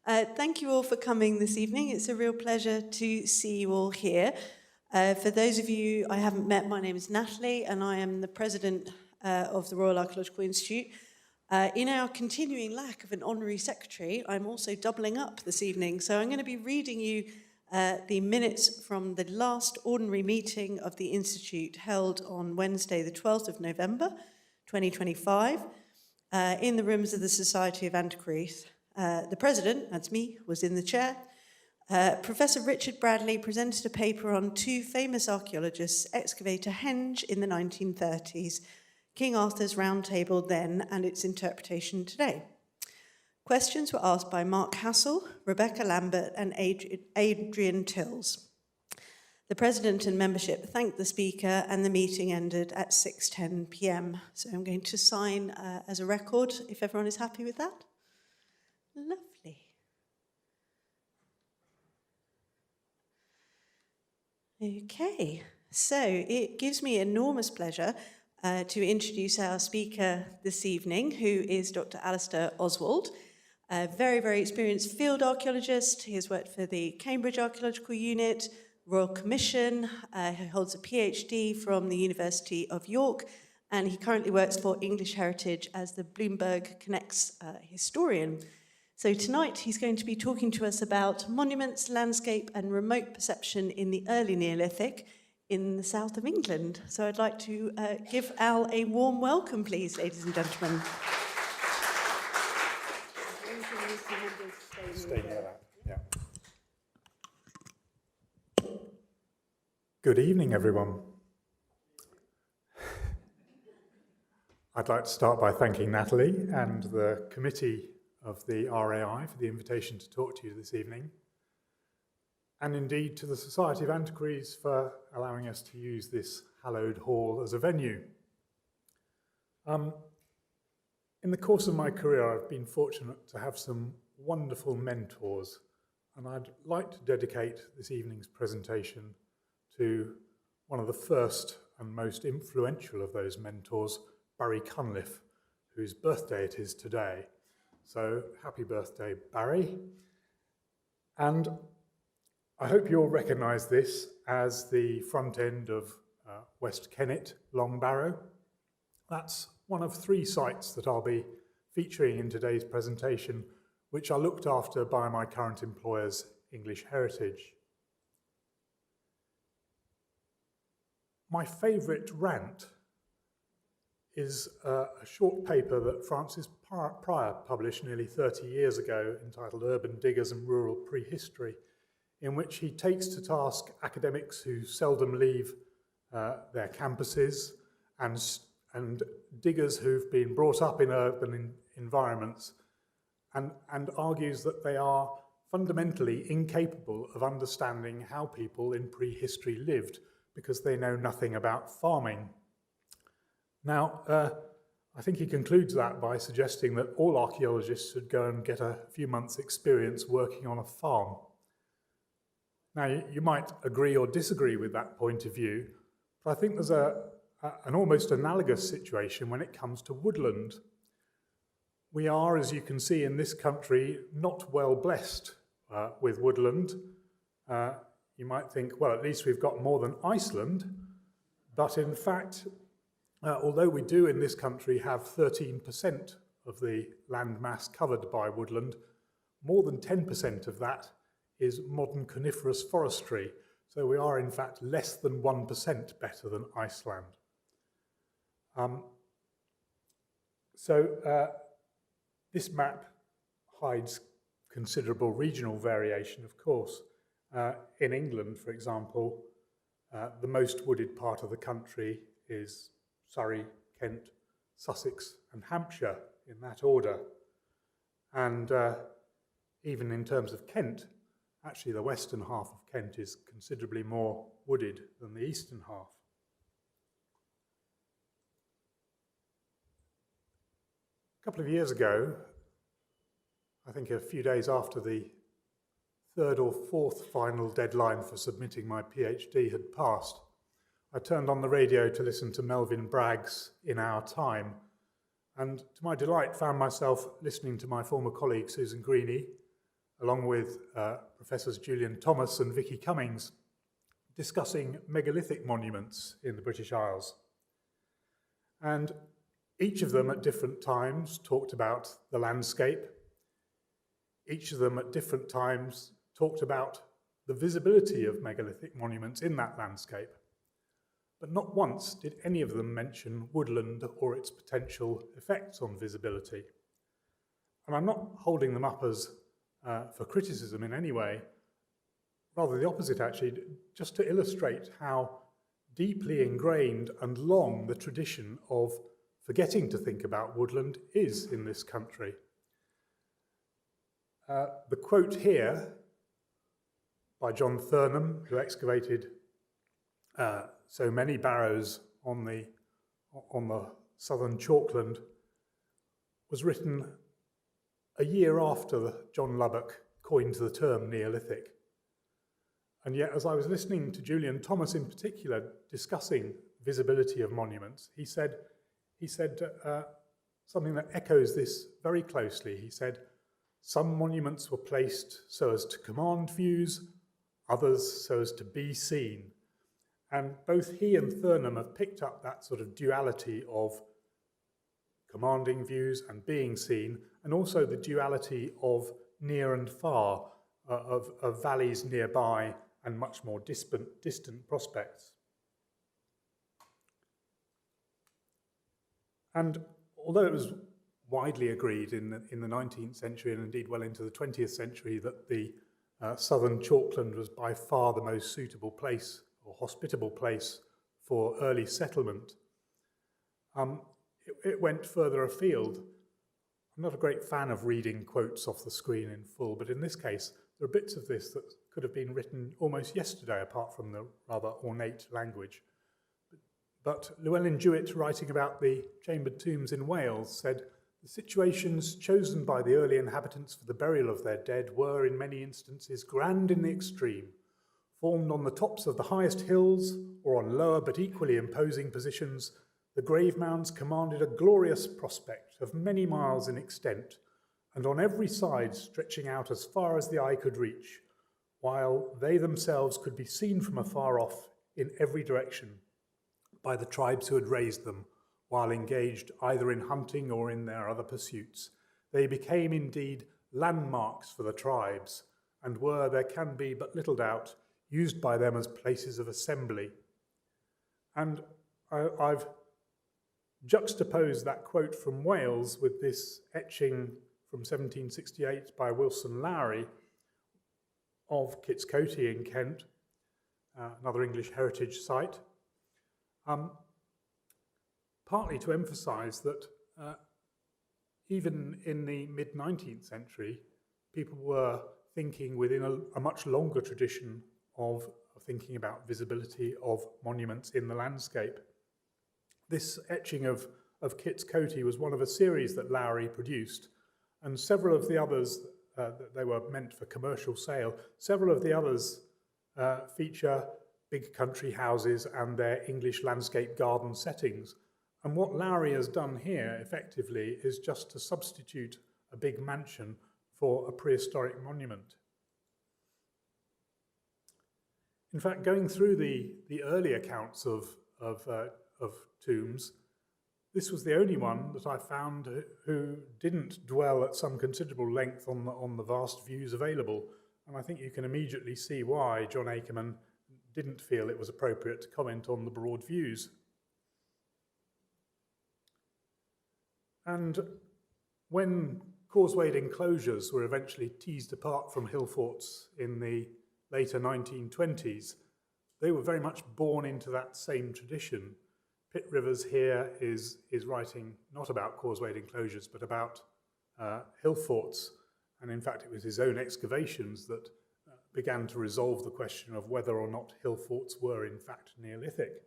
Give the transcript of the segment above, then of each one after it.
Thank you all for coming this evening. It's a real pleasure to see you all here. For those of you I haven't met, my name is Natalie and I am the president of the Royal Archaeological Institute. In our continuing lack of an honorary secretary, I'm also doubling up this evening. So I'm going to be reading you the minutes from the last ordinary meeting of the Institute held on Wednesday, the 12th of November, 2025, in the rooms of the Society of Antiquaries. The president, that's me, was in the chair. Professor Richard Bradley presented a paper on two famous archaeologists, excavator Henge in the 1930s, King Arthur's Round Table then and its interpretation today. Questions were asked by Mark Hassel, Rebecca Lambert and Adrian Tills. The president and membership thanked the speaker and the meeting ended at 6:10 p.m. So I'm going to sign as a record if everyone is happy with that. Lovely. Okay, so it gives me enormous pleasure to introduce our speaker this evening, who is Dr. Alastair Oswald, a very, very experienced field archaeologist. He has worked for the Cambridge Archaeological Unit, Royal Commission. He holds a PhD from the University of York, and he currently works for English Heritage as the Bloomberg Connects historian. So tonight he's going to be talking to us about monuments, landscape and remote perception in the early Neolithic in the south of England. So I'd like to give Al a warm welcome, please, ladies and gentlemen. Stay near that, yeah. Good evening, everyone. I'd like to start by thanking Natalie and the committee of the RAI for the invitation to talk to you this evening, and indeed to the Society of Antiquaries for allowing us to use this hallowed hall as a venue. In the course of my career, I've been fortunate to have some wonderful mentors, and I'd like to dedicate this evening's presentation to one of the first and most influential of those mentors, Barry Cunliffe, whose birthday it is today. So happy birthday, Barry. And I hope you'll recognise this as the front end of West Kennet Long Barrow. That's one of three sites that I'll be featuring in today's presentation, which are looked after by my current employer's English Heritage. My favourite rant is a short paper that Francis Pryor published nearly 30 years ago entitled Urban Diggers and Rural Prehistory, in which he takes to task academics who seldom leave their campuses and diggers who've been brought up in urban environments and argues that they are fundamentally incapable of understanding how people in prehistory lived because they know nothing about farming. Now, I think he concludes that by suggesting that all archaeologists should go and get a few months' experience working on a farm. Now, you might agree or disagree with that point of view, but I think there's an almost analogous situation when it comes to woodland. We are, as you can see in this country, not well blessed with woodland. You might think, well, at least we've got more than Iceland, but in fact, although we do in this country have 13% of the land mass covered by woodland, more than 10% of that is modern coniferous forestry. So we are in fact less than 1% better than Iceland. This map hides considerable regional variation, of course. In England, for example, the most wooded part of the country is Surrey, Kent, Sussex and Hampshire, in that order. And even in terms of Kent, actually the western half of Kent is considerably more wooded than the eastern half. A couple of years ago, I think a few days after the third or fourth final deadline for submitting my PhD had passed, I turned on the radio to listen to Melvyn Bragg's In Our Time, and to my delight found myself listening to my former colleague Susan Greeney, along with Professors Julian Thomas and Vicky Cummings, discussing megalithic monuments in the British Isles. And each of them at different times talked about the landscape. Each of them at different times talked about the visibility of megalithic monuments in that landscape. But not once did any of them mention woodland or its potential effects on visibility. And I'm not holding them up as for criticism in any way, rather the opposite actually, just to illustrate how deeply ingrained and long the tradition of forgetting to think about woodland is in this country. The quote here by John Thurnham, who excavated so many barrows on the southern chalkland, was written a year after John Lubbock coined the term Neolithic. And yet, as I was listening to Julian Thomas in particular discussing visibility of monuments, he said something that echoes this very closely. He said, some monuments were placed so as to command views, others so as to be seen. And both he and Thurnham have picked up that sort of duality of commanding views and being seen, and also the duality of near and far, of valleys nearby and much more distant prospects. And although it was widely agreed in the 19th century and indeed well into the 20th century that the southern chalkland was by far the most suitable place or hospitable place for early settlement, it went further afield. I'm not a great fan of reading quotes off the screen in full, but in this case, there are bits of this that could have been written almost yesterday, apart from the rather ornate language. But Llewellyn Jewett, writing about the chambered tombs in Wales, said, "The situations chosen by the early inhabitants for the burial of their dead were, in many instances, grand in the extreme, formed on the tops of the highest hills or on lower but equally imposing positions. The grave mounds commanded a glorious prospect of many miles in extent, and on every side stretching out as far as the eye could reach, while they themselves could be seen from afar off in every direction by the tribes who had raised them, while engaged either in hunting or in their other pursuits. They became indeed landmarks for the tribes, and were, there can be but little doubt, used by them as places of assembly." And I've juxtaposed that quote from Wales with this etching from 1768 by Wilson Lowry of Kit's Coty in Kent, another English heritage site, partly to emphasise that even in the mid-19th century, people were thinking within a much longer tradition of thinking about visibility of monuments in the landscape. This etching of Kit's Coty was one of a series that Lowry produced, and several of the others, they were meant for commercial sale, several of the others feature big country houses and their English landscape garden settings. And what Lowry has done here, effectively, is just to substitute a big mansion for a prehistoric monument. In fact, going through the early accounts of tombs, this was the only one that I found who didn't dwell at some considerable length on the vast views available. And I think you can immediately see why John Akerman didn't feel it was appropriate to comment on the broad views. And when causewayed enclosures were eventually teased apart from hill forts in the later 1920s, they were very much born into that same tradition. Pitt Rivers here is writing not about causewayed enclosures, but about hill forts. And in fact, it was his own excavations that began to resolve the question of whether or not hill forts were in fact Neolithic.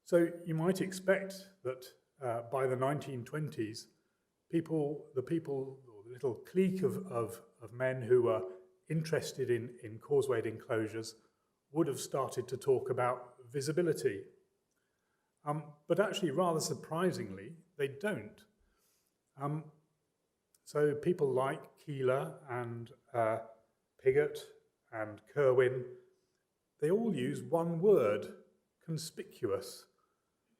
So you might expect that by the 1920s, the little clique of men who were interested in causewayed enclosures would have started to talk about visibility. But actually, rather surprisingly, they don't. So people like Keeler and Pigott and Kerwin, they all use one word, conspicuous.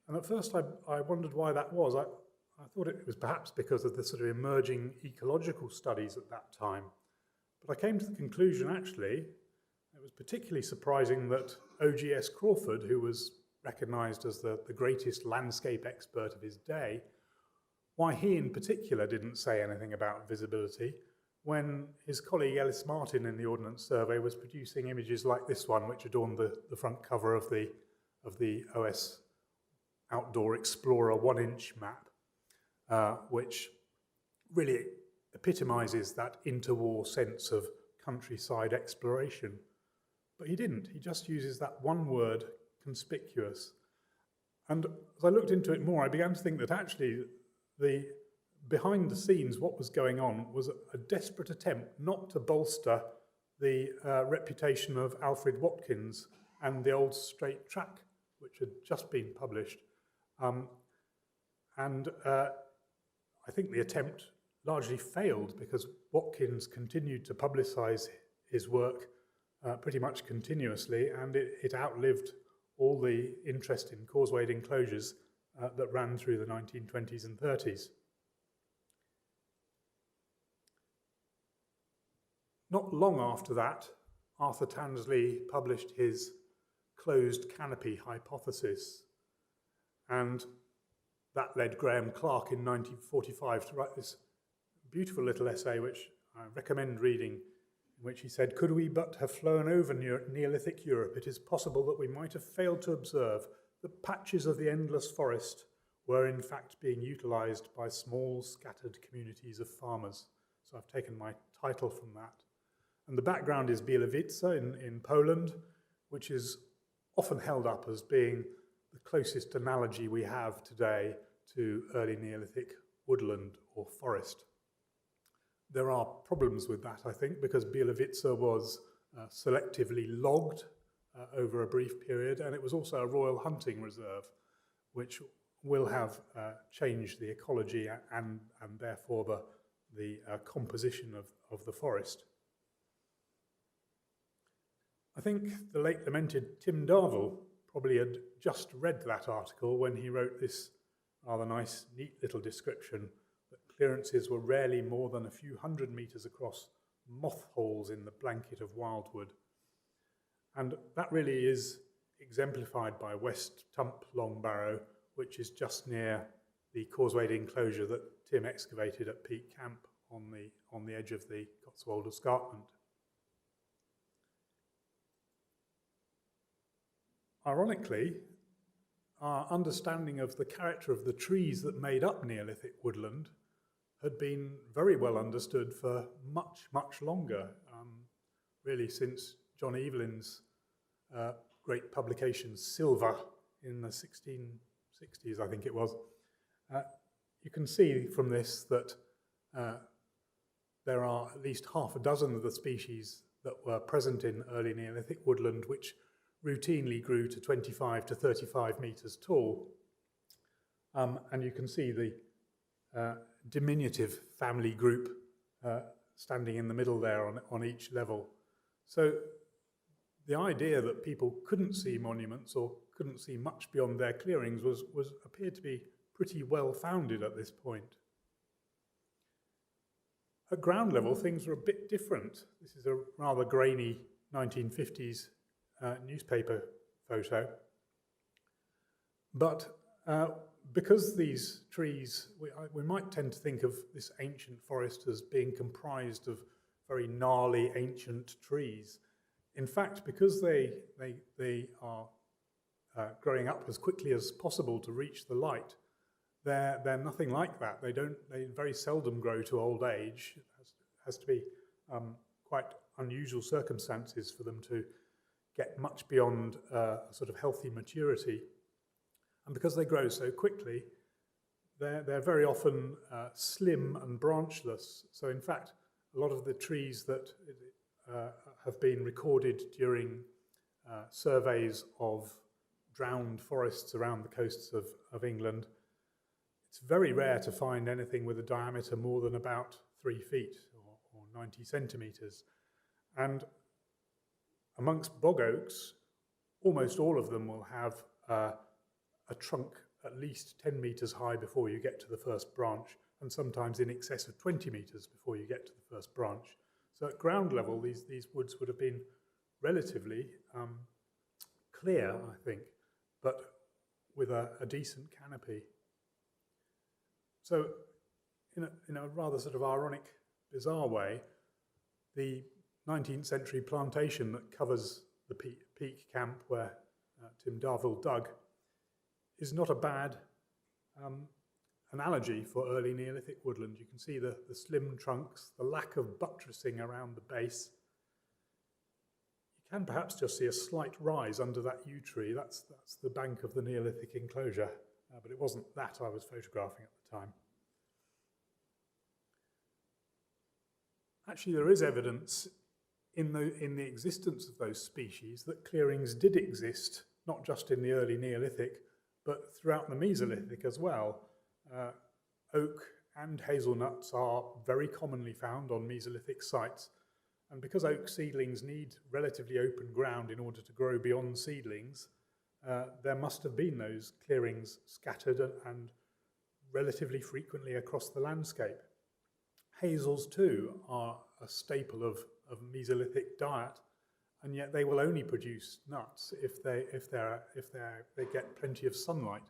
And at first I wondered why that was. I thought it was perhaps because of the sort of emerging ecological studies at that time. But I came to the conclusion, actually, it was particularly surprising that O.G.S. Crawford, who was recognised as the greatest landscape expert of his day, why he in particular didn't say anything about visibility when his colleague Ellis Martin in the Ordnance Survey was producing images like this one, which adorned the front cover of the OS Outdoor Explorer 1-inch map, which really epitomises that interwar sense of countryside exploration. But he didn't. He just uses that one word, conspicuous. And as I looked into it more, I began to think that actually behind the scenes, what was going on was a desperate attempt not to bolster the reputation of Alfred Watkins and the old straight track, which had just been published. And I think the attempt largely failed because Watkins continued to publicise his work pretty much continuously, and it outlived all the interest in causewayed enclosures that ran through the 1920s and 30s. Not long after that, Arthur Tansley published his closed canopy hypothesis, and that led Graham Clark in 1945 to write this beautiful little essay, which I recommend reading, in which he said, "Could we but have flown over Neolithic Europe, it is possible that we might have failed to observe that patches of the endless forest were in fact being utilised by small scattered communities of farmers." So I've taken my title from that. And the background is Bielowice in Poland, which is often held up as being the closest analogy we have today to early Neolithic woodland or forest. There are problems with that, I think, because Bielowice was selectively logged over a brief period, and it was also a royal hunting reserve, which will have changed the ecology and therefore the composition of the forest. I think the late lamented Tim Darvill probably had just read that article when he wrote this rather nice, neat little description that clearances were rarely more than a few hundred metres across moth holes in the blanket of wildwood. And that really is exemplified by West Tump Long Barrow, which is just near the causewayed enclosure that Tim excavated at Peak Camp on the edge of the Cotswold Escarpment. Ironically, our understanding of the character of the trees that made up Neolithic woodland had been very well understood for much, much longer, really since John Evelyn's great publication Silva in the 1660s, I think it was. You can see from this that there are at least half a dozen of the species that were present in early Neolithic woodland which routinely grew to 25 to 35 metres tall. And you can see the diminutive family group standing in the middle there on each level. So the idea that people couldn't see monuments or couldn't see much beyond their clearings appeared to be pretty well founded at this point. At ground level, things were a bit different. This is a rather grainy 1950s newspaper photo. But because these trees, we might tend to think of this ancient forest as being comprised of very gnarly ancient trees. In fact, because they are growing up as quickly as possible to reach the light, they're nothing like that. They very seldom grow to old age. It has to be quite unusual circumstances for them to get much beyond a sort of healthy maturity. And because they grow so quickly, they're very often slim and branchless. So in fact, a lot of the trees that have been recorded during surveys of drowned forests around the coasts of England. It's very rare to find anything with a diameter more than about 3 feet or 90 centimetres. And amongst bog oaks, almost all of them will have a trunk at least 10 metres high before you get to the first branch, and sometimes in excess of 20 metres before you get to the first branch. So at ground level, these woods would have been relatively clear, I think, but with a decent canopy. So in a rather sort of ironic, bizarre way, the 19th century plantation that covers the Peak Camp where Tim Darvill dug is not a bad analogy for early Neolithic woodland. You can see the slim trunks, the lack of buttressing around the base. You can perhaps just see a slight rise under that yew tree. That's the bank of the Neolithic enclosure, but it wasn't that I was photographing at the time. Actually, there is evidence in the existence of those species that clearings did exist, not just in the early Neolithic, but throughout the Mesolithic as well. Oak and hazelnuts are very commonly found on Mesolithic sites, and because oak seedlings need relatively open ground in order to grow beyond seedlings, there must have been those clearings scattered and relatively frequently across the landscape. Hazels too are a staple of Mesolithic diet, and yet they will only produce nuts if they get plenty of sunlight,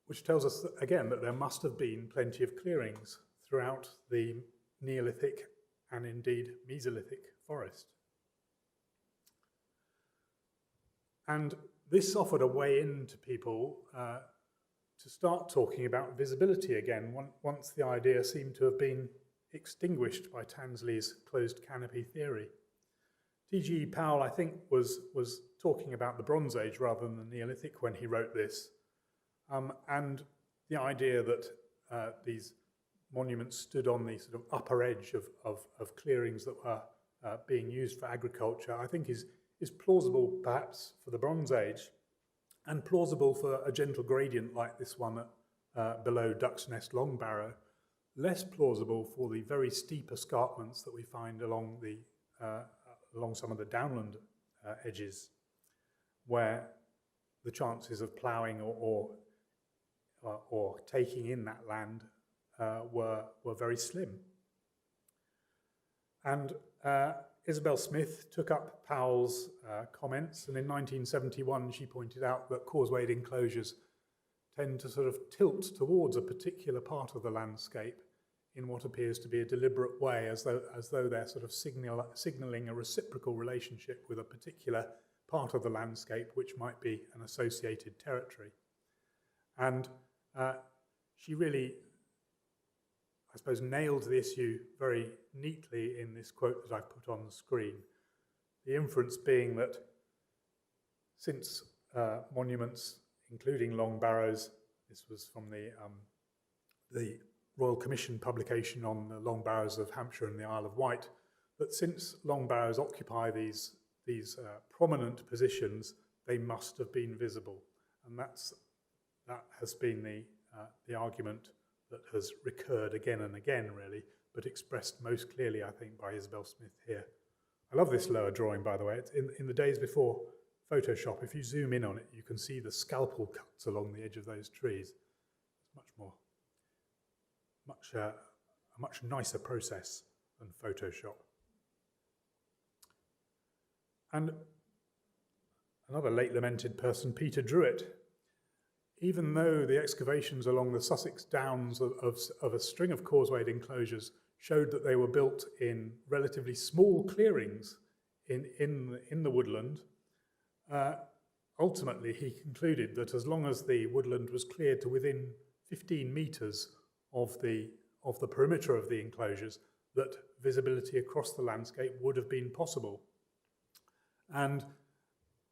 which tells us that, again, that there must have been plenty of clearings throughout the Neolithic and indeed Mesolithic forest. And this offered a way in to people to start talking about visibility again, once the idea seemed to have been extinguished by Tansley's closed canopy theory. T.G. Powell, I think, was talking about the Bronze Age rather than the Neolithic when he wrote this, and the idea that these monuments stood on the sort of upper edge of clearings that were being used for agriculture, I think is plausible perhaps for the Bronze Age, and plausible for a gentle gradient like this one below Duck's Nest Long Barrow, less plausible for the very steep escarpments that we find along some of the downland edges, where the chances of ploughing or taking in that land were very slim. And Isabel Smith took up Powell's comments, and in 1971 she pointed out that causewayed enclosures tend to sort of tilt towards a particular part of the landscape in what appears to be a deliberate way, as though they're sort of signalling a reciprocal relationship with a particular part of the landscape which might be an associated territory. And she really, I suppose, nailed the issue very neatly in this quote that I've put on the screen. The inference being that since monuments, including long barrows, this was from the Royal Commission publication on the long barrows of Hampshire and the Isle of Wight, that since long barrows occupy these prominent positions, they must have been visible, and that has been the argument that has recurred again and again, really, but expressed most clearly, I think, by Isabel Smith here. I love this lower drawing, by the way. It's in the days before Photoshop. If you zoom in on it, you can see the scalpel cuts along the edge of those trees. It's a much nicer process than Photoshop. And another late lamented person, Peter Druitt, even though the excavations along the Sussex Downs of a string of causewayed enclosures showed that they were built in relatively small clearings in the woodland, ultimately he concluded that as long as the woodland was cleared to within 15 metres of the perimeter of the enclosures, that visibility across the landscape would have been possible. And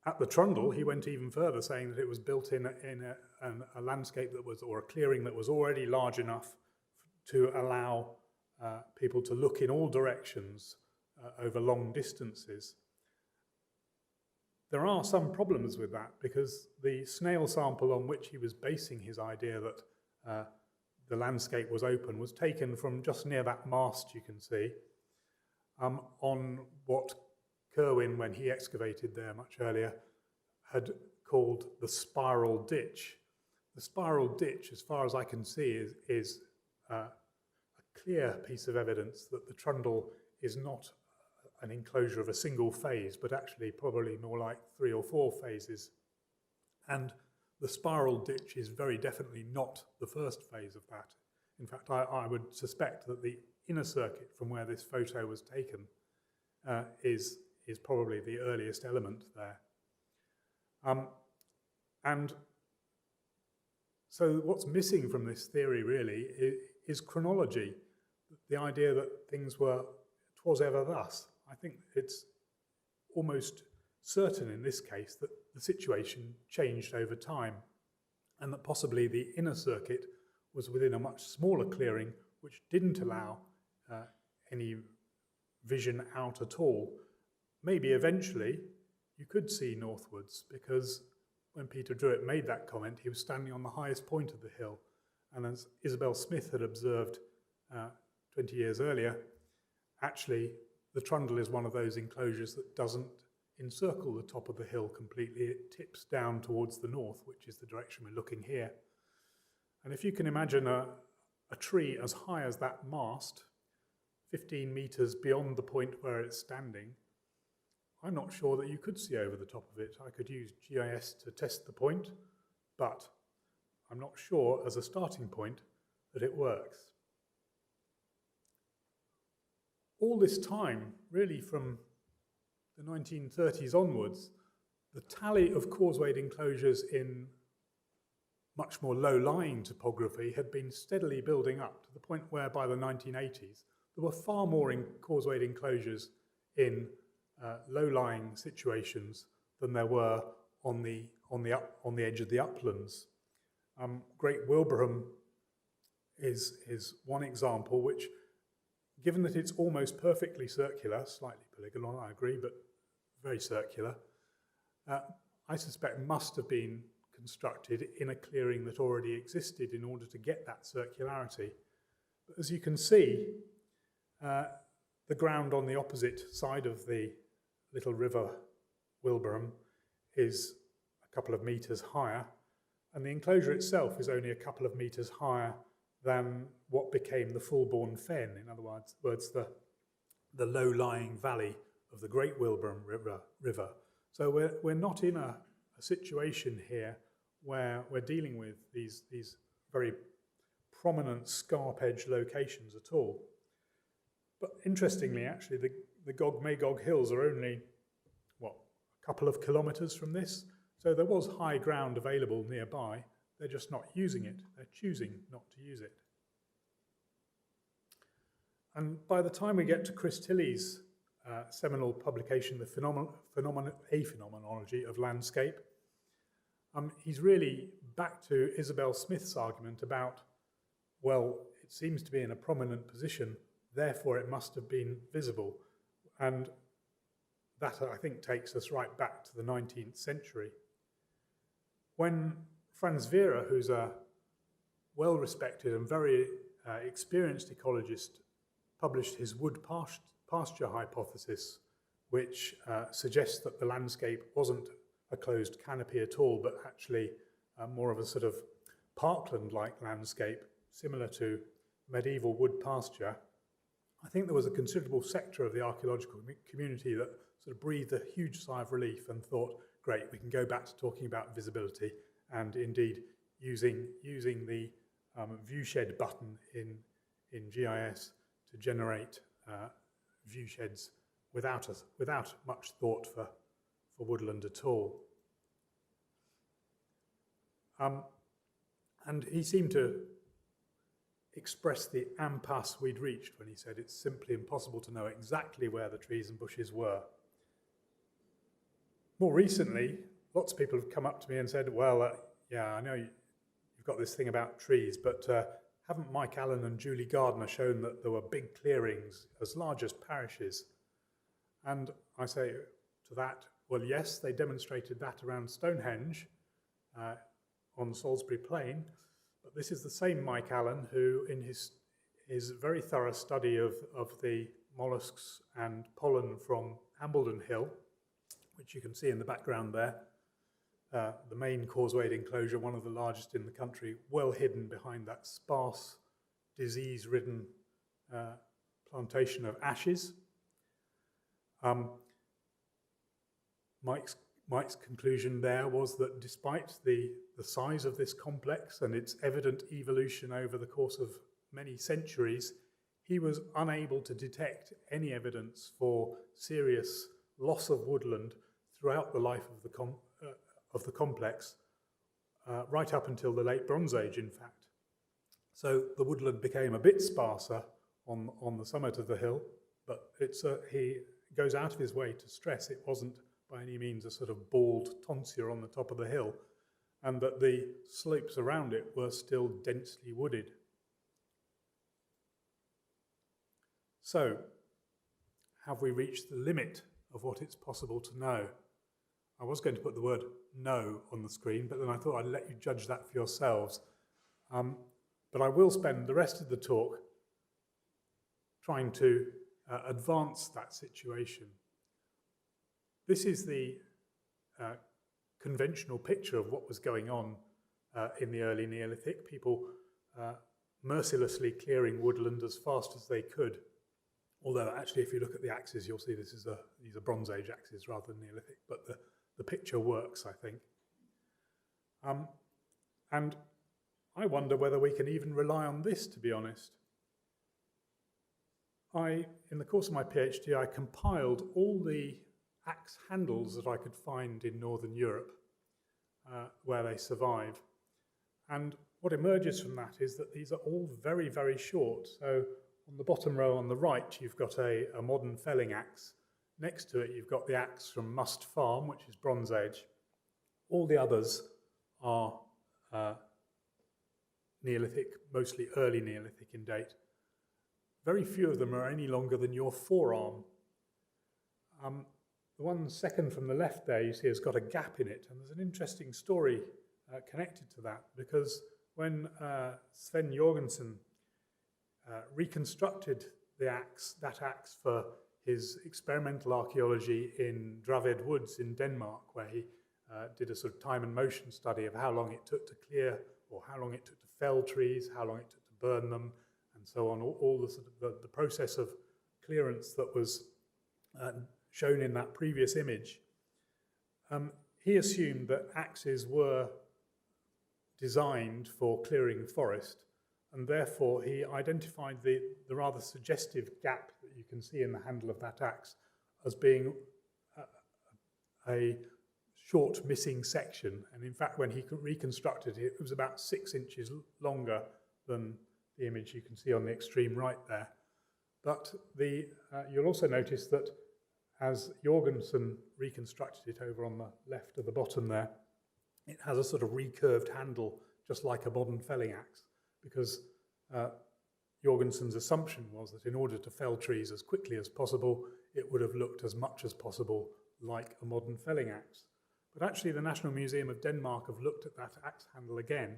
at the Trundle, he went even further, saying that it was built in a landscape that was, or a clearing that was already large enough to allow people to look in all directions over long distances. There are some problems with that because the snail sample on which he was basing his idea that the landscape was open was taken from just near that mast you can see on what Kirwan, when he excavated there much earlier, had called the spiral ditch. The spiral ditch, as far as I can see, is a clear piece of evidence that the trundle is not an enclosure of a single phase, but actually probably more like 3 or 4 phases. And the spiral ditch is very definitely not the first phase of that. In fact, I would suspect that the inner circuit from where this photo was taken is probably the earliest element there. And so what's missing from this theory really is chronology, the idea that things were, 'twas ever thus. I think it's almost certain in this case that the situation changed over time and that possibly the inner circuit was within a much smaller clearing which didn't allow any vision out at all. Maybe eventually you could see northwards, because when Peter Druitt made that comment, he was standing on the highest point of the hill. And as Isabel Smith had observed 20 years earlier, actually the trundle is one of those enclosures that doesn't encircle the top of the hill completely. It tips down towards the north, which is the direction we're looking here. And if you can imagine a tree as high as that mast, 15 meters beyond the point where it's standing, I'm not sure that you could see over the top of it. I could use GIS to test the point, but I'm not sure as a starting point that it works. All this time, really from the 1930s onwards, the tally of causewayed enclosures in much more low-lying topography had been steadily building up to the point where by the 1980s there were far more causewayed enclosures in low-lying situations than there were on the edge of the uplands. Great Wilbraham is one example which, given that it's almost perfectly circular, slightly polygonal, I agree, but very circular, I suspect must have been constructed in a clearing that already existed in order to get that circularity. But as you can see, the ground on the opposite side of the little river Wilbraham is a couple of meters higher, and the enclosure itself is only a couple of meters higher than what became the Fulbourn Fen, in other words, the low-lying valley of the Great Wilbraham River. So we're not in a situation here where we're dealing with these very prominent scarp-edge locations at all. But interestingly, actually, the Gog-Magog Hills are only, a couple of kilometres from this. So there was high ground available nearby. They're just not using it. They're choosing not to use it. And by the time we get to Chris Tilley's seminal publication, The Phenomenology of Landscape, he's really back to Isabel Smith's argument about, well, it seems to be in a prominent position, therefore it must have been visible. And that, I think, takes us right back to the 19th century. When Franz Vera, who's a well-respected and very experienced ecologist, published his wood pasture hypothesis, which suggests that the landscape wasn't a closed canopy at all, but actually more of a sort of parkland-like landscape, similar to medieval wood pasture, I think there was a considerable sector of the archaeological community that sort of breathed a huge sigh of relief and thought, great, we can go back to talking about visibility, and indeed using the viewshed button in GIS to generate viewsheds without much thought for woodland at all. And he seemed to express the impasse we'd reached when he said it's simply impossible to know exactly where the trees and bushes were. More recently, lots of people have come up to me and said, well, yeah, I know you've got this thing about trees, but haven't Mike Allen and Julie Gardner shown that there were big clearings as large as parishes? And I say to that, Well, yes, they demonstrated that around Stonehenge on Salisbury Plain, but this is the same Mike Allen who, in his very thorough study of the mollusks and pollen from Hambledon Hill, which you can see in the background there, the main causewayed enclosure, one of the largest in the country, well hidden behind that sparse, disease-ridden plantation of ashes. Mike's conclusion there was that despite the size of this complex and its evident evolution over the course of many centuries, he was unable to detect any evidence for serious loss of woodland throughout the life of the complex, right up until the late Bronze Age, in fact. So the woodland became a bit sparser on the summit of the hill, but he goes out of his way to stress it wasn't by any means a sort of bald tonsure on the top of the hill, and that the slopes around it were still densely wooded. So, have we reached the limit of what it's possible to know? I was going to put the word "know" on the screen, but then I thought I'd let you judge that for yourselves. But I will spend the rest of the talk trying to advance that situation. This is the conventional picture of what was going on in the early Neolithic. People mercilessly clearing woodland as fast as they could. Although actually, if you look at the axes, you'll see these are Bronze Age axes rather than Neolithic, but the picture works, I think. And I wonder whether we can even rely on this, to be honest. In the course of my PhD, I compiled all the axe handles that I could find in Northern Europe where they survive. And what emerges from that is that these are all very, very short. So on the bottom row on the right, you've got a modern felling axe. Next to it, you've got the axe from Must Farm, which is Bronze Age. All the others are Neolithic, mostly early Neolithic in date. Very few of them are any longer than your forearm. The one second from the left there, you see, has got a gap in it, and there's an interesting story connected to that, because when Sven Jorgensen reconstructed that axe for his experimental archaeology in Draved Woods in Denmark, where he did a sort of time and motion study of how long it took to clear, or how long it took to fell trees, how long it took to burn them, and so on, all the sort of the process of clearance that was shown in that previous image. He assumed that axes were designed for clearing forest, and therefore he identified the rather suggestive gap that you can see in the handle of that axe as being a short missing section. And in fact, when he reconstructed it, it was about 6 inches longer than the image you can see on the extreme right there. But you'll also notice that as Jorgensen reconstructed it over on the left of the bottom there, it has a sort of recurved handle, just like a modern felling axe, because Jorgensen's assumption was that in order to fell trees as quickly as possible, it would have looked as much as possible like a modern felling axe. But actually, the National Museum of Denmark have looked at that axe handle again,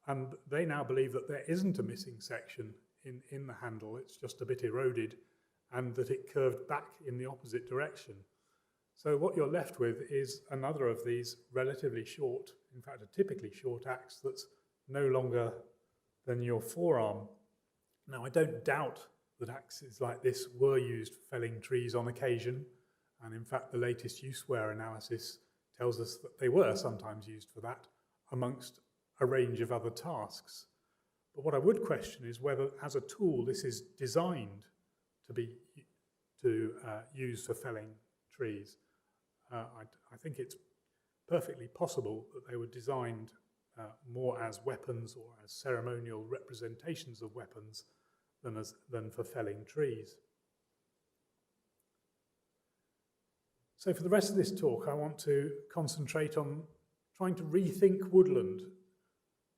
and they now believe that there isn't a missing section in the handle, it's just a bit eroded, and that it curved back in the opposite direction. So what you're left with is another of these relatively short, in fact a typically short axe that's no longer than your forearm. Now, I don't doubt that axes like this were used for felling trees on occasion, and in fact the latest use-wear analysis tells us that they were sometimes used for that, amongst a range of other tasks. But what I would question is whether, as a tool, this is designed to be used for felling trees. I think it's perfectly possible that they were designed more as weapons or as ceremonial representations of weapons than for felling trees. So for the rest of this talk, I want to concentrate on trying to rethink woodland,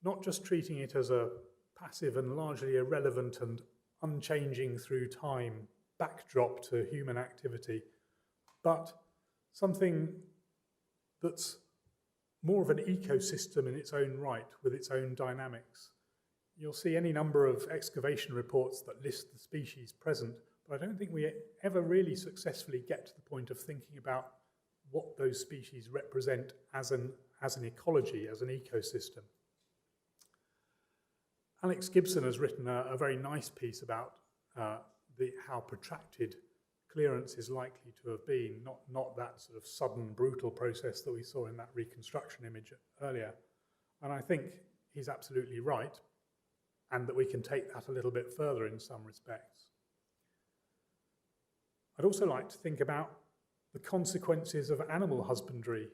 not just treating it as a passive and largely irrelevant and unchanging through time backdrop to human activity, but something that's more of an ecosystem in its own right, with its own dynamics. You'll see any number of excavation reports that list the species present, but I don't think we ever really successfully get to the point of thinking about what those species represent as an ecology, as an ecosystem. Alex Gibson has written a very nice piece about how protracted clearance is likely to have been, not that sort of sudden, brutal process that we saw in that reconstruction image earlier. And I think he's absolutely right, and that we can take that a little bit further in some respects. I'd also like to think about the consequences of animal husbandry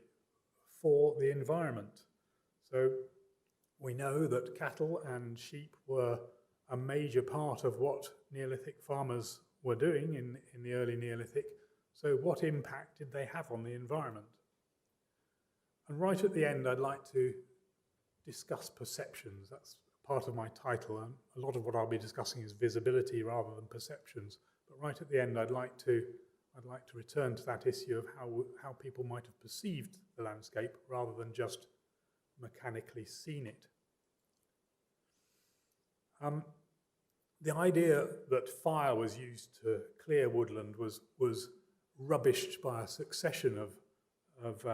for the environment. So we know that cattle and sheep were a major part of what Neolithic farmers were doing in the early Neolithic. So what impact did they have on the environment? And right at the end, I'd like to discuss perceptions. That's part of my title, and a lot of what I'll be discussing is visibility rather than perceptions. But right at the end, I'd like to return to that issue of how people might have perceived the landscape rather than just mechanically seen it. The idea that fire was used to clear woodland was rubbished by a succession of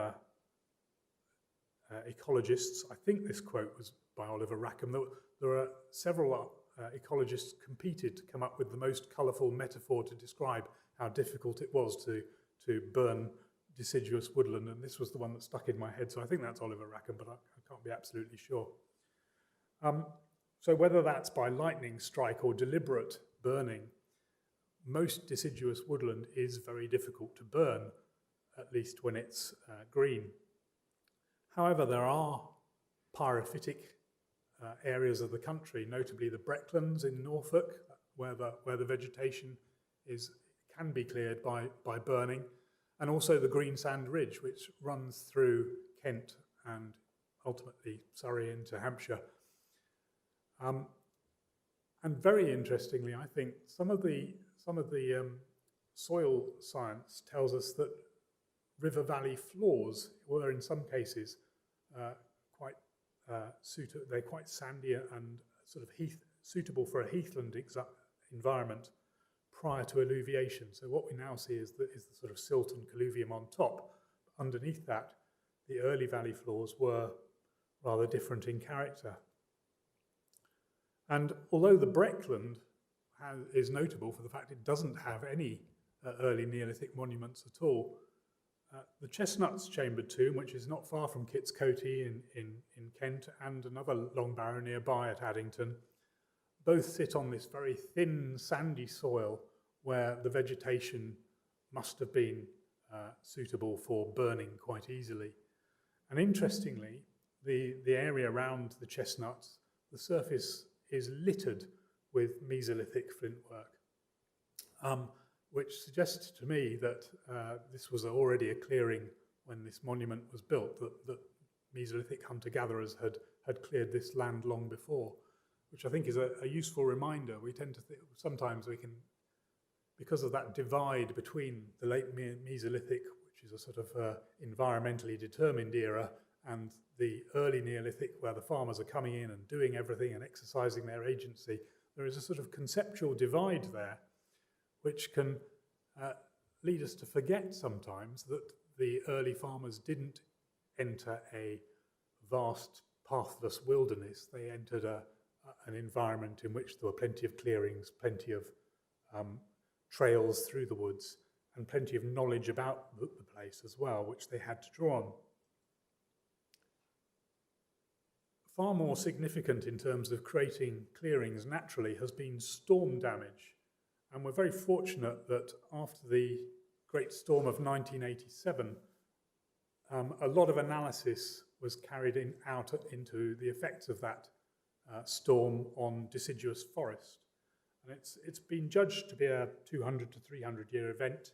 ecologists. I think this quote was by Oliver Rackham. There are several ecologists competed to come up with the most colourful metaphor to describe how difficult it was to burn deciduous woodland, and this was the one that stuck in my head, so I think that's Oliver Rackham, but I can't be absolutely sure. So whether that's by lightning strike or deliberate burning, most deciduous woodland is very difficult to burn, at least when it's green. However, there are pyrophytic areas of the country, notably the Brecklands in Norfolk, where the vegetation can be cleared by burning, and also the Greensand Ridge, which runs through Kent and ultimately Surrey into Hampshire. And very interestingly, I think some of the soil science tells us that river valley floors were in some cases they're quite sandy and sort of suitable for a heathland environment prior to alluviation. So what we now see is the sort of silt and colluvium on top. Underneath that, the early valley floors were rather different in character. And although the Breckland is notable for the fact it doesn't have any early Neolithic monuments at all, the Chestnuts Chambered Tomb, which is not far from Kitts Coty in Kent, and another long barrow nearby at Addington, both sit on this very thin, sandy soil where the vegetation must have been suitable for burning quite easily. And interestingly, the area around the chestnuts, the surface is littered with Mesolithic flintwork, which suggests to me that this was already a clearing when this monument was built, that Mesolithic hunter-gatherers had cleared this land long before, which I think is a useful reminder. We tend to think sometimes we can, because of that divide between the late Mesolithic, which is a sort of environmentally determined era, and the early Neolithic, where the farmers are coming in and doing everything and exercising their agency, there is a sort of conceptual divide there, which can lead us to forget sometimes that the early farmers didn't enter a vast pathless wilderness. They entered an environment in which there were plenty of clearings, plenty of trails through the woods, and plenty of knowledge about the place as well, which they had to draw on. Far more significant in terms of creating clearings naturally has been storm damage. And we're very fortunate that after the Great Storm of 1987, a lot of analysis was carried out into the effects of that storm on deciduous forest. And it's been judged to be a 200 to 300 year event,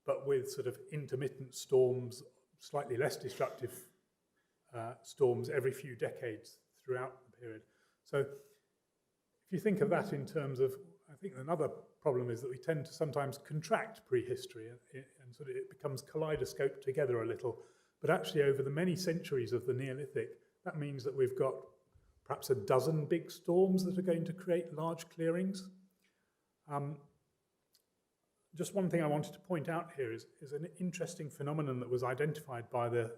but with sort of intermittent storms, slightly less destructive storms every few decades throughout the period. So if you think of that in terms of, I think another problem is that we tend to sometimes contract prehistory and and sort of it becomes kaleidoscoped together a little. But actually, over the many centuries of the Neolithic, that means that we've got perhaps a dozen big storms that are going to create large clearings. Just one thing I wanted to point out here is an interesting phenomenon that was identified by the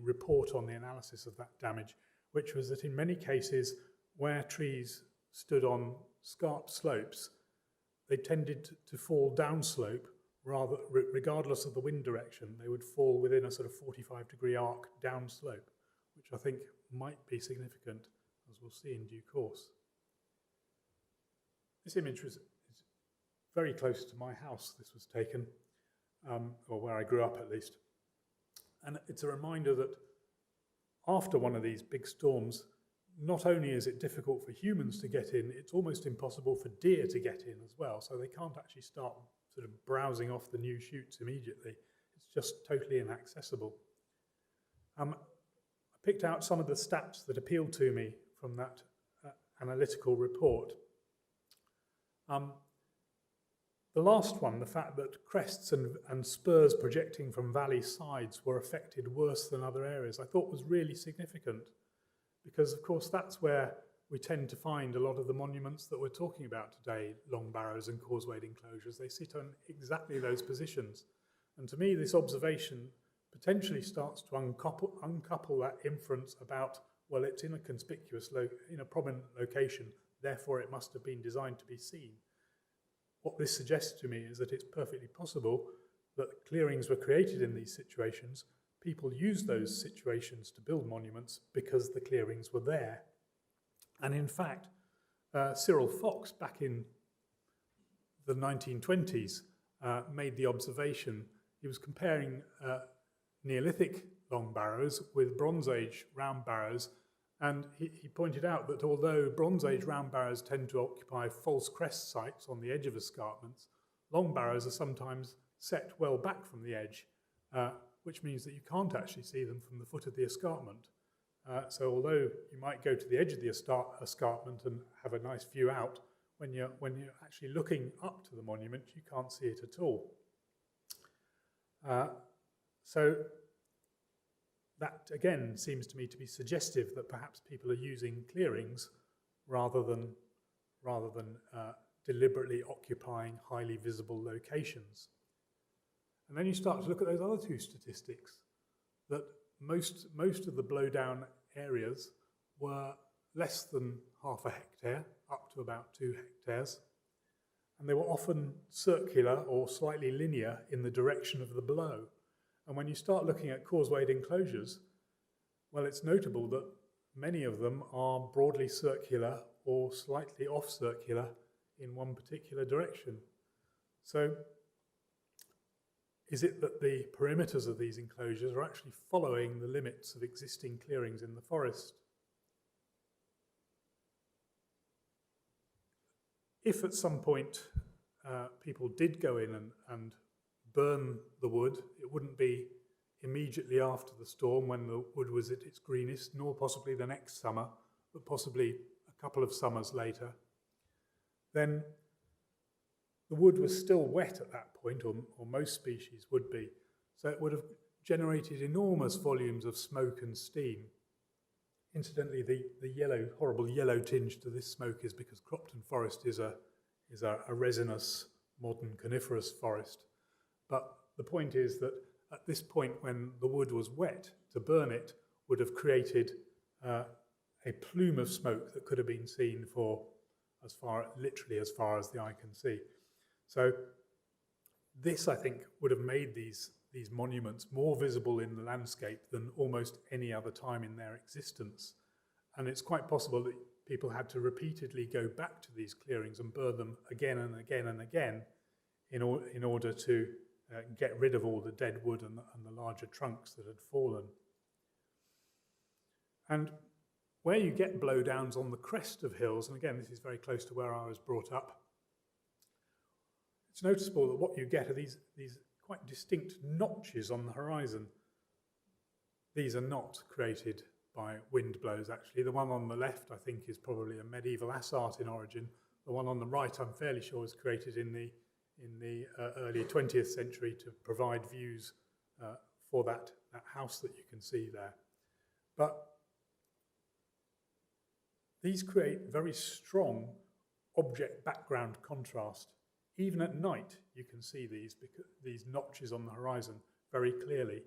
report on the analysis of that damage, which was that in many cases where trees stood on scarp slopes, they tended to fall downslope regardless of the wind direction. They would fall within a sort of 45-degree arc downslope, which I think might be significant, as we'll see in due course. This image is very close to my house. This was taken, or where I grew up at least. And it's a reminder that after one of these big storms, not only is it difficult for humans to get in, it's almost impossible for deer to get in as well. So they can't actually start sort of browsing off the new shoots immediately. It's just totally inaccessible. I picked out some of the stats that appealed to me from that analytical report. The last one, the fact that crests and spurs projecting from valley sides were affected worse than other areas, I thought was really significant, because of course that's where we tend to find a lot of the monuments that we're talking about today, long barrows and causewayed enclosures. They sit on exactly those positions. And to me, this observation potentially starts to uncouple that inference about, well, it's in a conspicuous, in a prominent location, therefore it must have been designed to be seen. What this suggests to me is that it's perfectly possible that clearings were created in these situations. People used those situations to build monuments because the clearings were there. And in fact, Cyril Fox, back in the 1920s, made the observation. He was comparing Neolithic long barrows with Bronze Age round barrows, and he pointed out that although Bronze Age round barrows tend to occupy false crest sites on the edge of escarpments, long barrows are sometimes set well back from the edge, which means that you can't actually see them from the foot of the escarpment. So although you might go to the edge of the escarpment and have a nice view out, when you're actually looking up to the monument, you can't see it at all. So that again seems to me to be suggestive that perhaps people are using clearings rather than deliberately occupying highly visible locations. And then you start to look at those other two statistics, that most of the blowdown areas were less than half a hectare, up to about 2 hectares, and they were often circular or slightly linear in the direction of the blow. And when you start looking at causewayed enclosures, well, it's notable that many of them are broadly circular or slightly off-circular in one particular direction. So is it that the perimeters of these enclosures are actually following the limits of existing clearings in the forest? If at some point people did go in and burn the wood, it wouldn't be immediately after the storm when the wood was at its greenest, nor possibly the next summer, but possibly a couple of summers later. Then the wood was still wet at that point, or most species would be, so it would have generated enormous volumes of smoke and steam. Incidentally, the horrible yellow tinge to this smoke is because Cropton Forest is a resinous modern coniferous forest. But the point is that at this point, when the wood was wet, to burn it would have created a plume of smoke that could have been seen for literally as far as the eye can see. So this, I think, would have made these monuments more visible in the landscape than almost any other time in their existence. And it's quite possible that people had to repeatedly go back to these clearings and burn them again and again and again in order to get rid of all the dead wood and the larger trunks that had fallen. And where you get blowdowns on the crest of hills, and again, this is very close to where I was brought up, it's noticeable that what you get are these quite distinct notches on the horizon. These are not created by wind blows, actually. The one on the left, I think, is probably a medieval assert in origin. The one on the right, I'm fairly sure, was created in in the early 20th century to provide views for that house that you can see there. But these create very strong object background contrast. Even at night, you can see these notches on the horizon very clearly.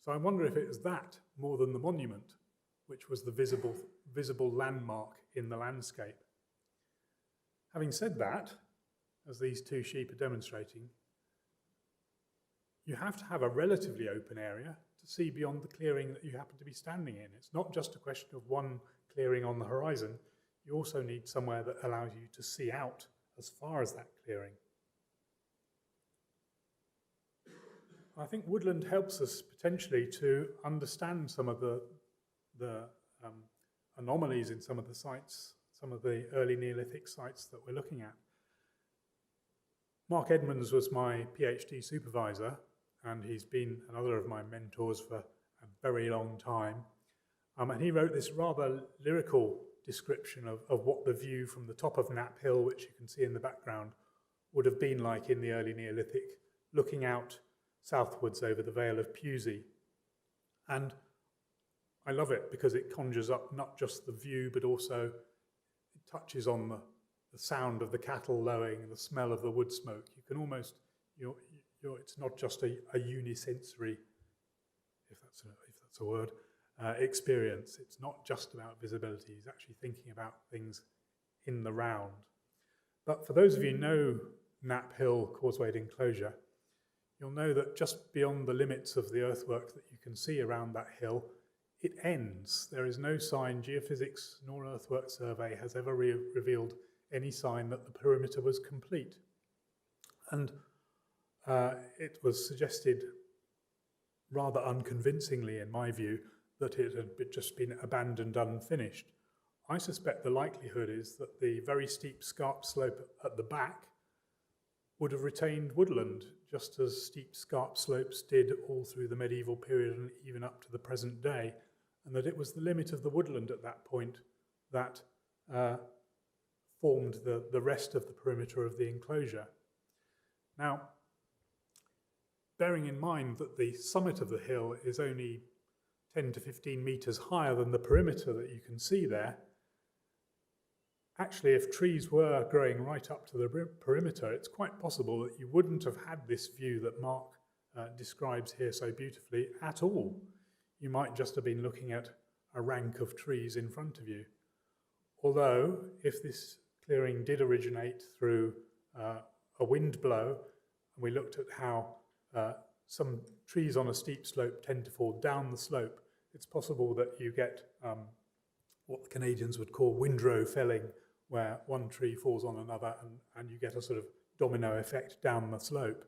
So I wonder if it was that more than the monument, which was the visible landmark in the landscape. Having said that, as these two sheep are demonstrating, you have to have a relatively open area to see beyond the clearing that you happen to be standing in. It's not just a question of one clearing on the horizon. You also need somewhere that allows you to see out as far as that clearing. I think woodland helps us potentially to understand some of the anomalies in some of the sites, some of the early Neolithic sites that we're looking at. Mark Edmonds was my PhD supervisor, and he's been another of my mentors for a very long time. And he wrote this rather lyrical description of what the view from the top of Knapp Hill, which you can see in the background, would have been like in the early Neolithic, looking out southwards over the Vale of Pewsey. And I love it because it conjures up not just the view, but also it touches on the sound of the cattle lowing and the smell of the wood smoke. You can almost, it's not just a unisensory, if that's a word, experience. It's not just about visibility. He's actually thinking about things in the round. But for those of you who know Knapp Hill causewayed enclosure, you'll know that just beyond the limits of the earthwork that you can see around that hill, it ends. There is no sign, geophysics nor earthwork survey has ever revealed any sign that the perimeter was complete. And it was suggested rather unconvincingly, in my view, that it had just been abandoned unfinished. I suspect the likelihood is that the very steep scarp slope at the back would have retained woodland, just as steep scarp slopes did all through the medieval period and even up to the present day, and that it was the limit of the woodland at that point that formed the rest of the perimeter of the enclosure. Now, bearing in mind that the summit of the hill is only 10 to 15 metres higher than the perimeter that you can see there, actually, if trees were growing right up to the perimeter, it's quite possible that you wouldn't have had this view that Mark describes here so beautifully at all. You might just have been looking at a rank of trees in front of you. Although, if this clearing did originate through a wind blow, and we looked at how some trees on a steep slope tend to fall down the slope, it's possible that you get what the Canadians would call windrow felling, where one tree falls on another and you get a sort of domino effect down the slope.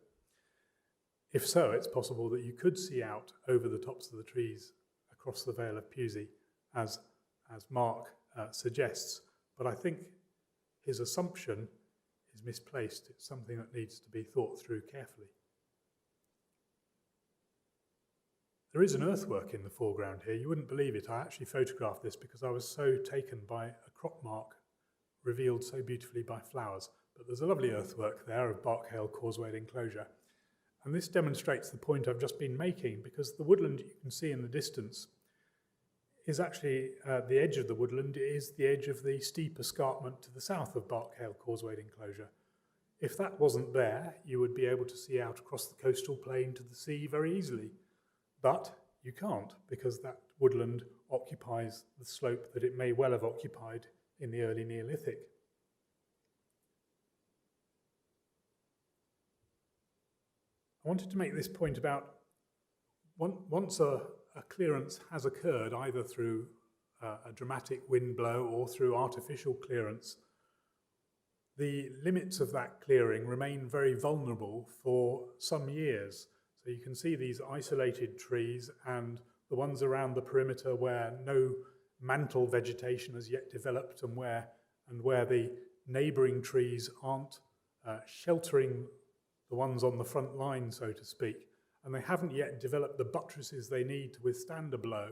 If so, it's possible that you could see out over the tops of the trees across the Vale of Pewsey, as Mark suggests. But I think his assumption is misplaced. It's something that needs to be thought through carefully. There is an earthwork in the foreground here. You wouldn't believe it. I actually photographed this because I was so taken by a crop mark revealed so beautifully by flowers. But there's a lovely earthwork there of Barkdale causewayed enclosure. And this demonstrates the point I've just been making, because the woodland you can see in the distance is actually the edge of the woodland is the edge of the steep escarpment to the south of Barkdale causewayed enclosure. If that wasn't there, you would be able to see out across the coastal plain to the sea very easily. But you can't, because that woodland occupies the slope that it may well have occupied in the early Neolithic. I wanted to make this point about once a clearance has occurred, either through a dramatic wind blow or through artificial clearance, the limits of that clearing remain very vulnerable for some years. So you can see these isolated trees and the ones around the perimeter where no mantle vegetation has yet developed and where the neighbouring trees aren't sheltering the ones on the front line, so to speak, and they haven't yet developed the buttresses they need to withstand a blow.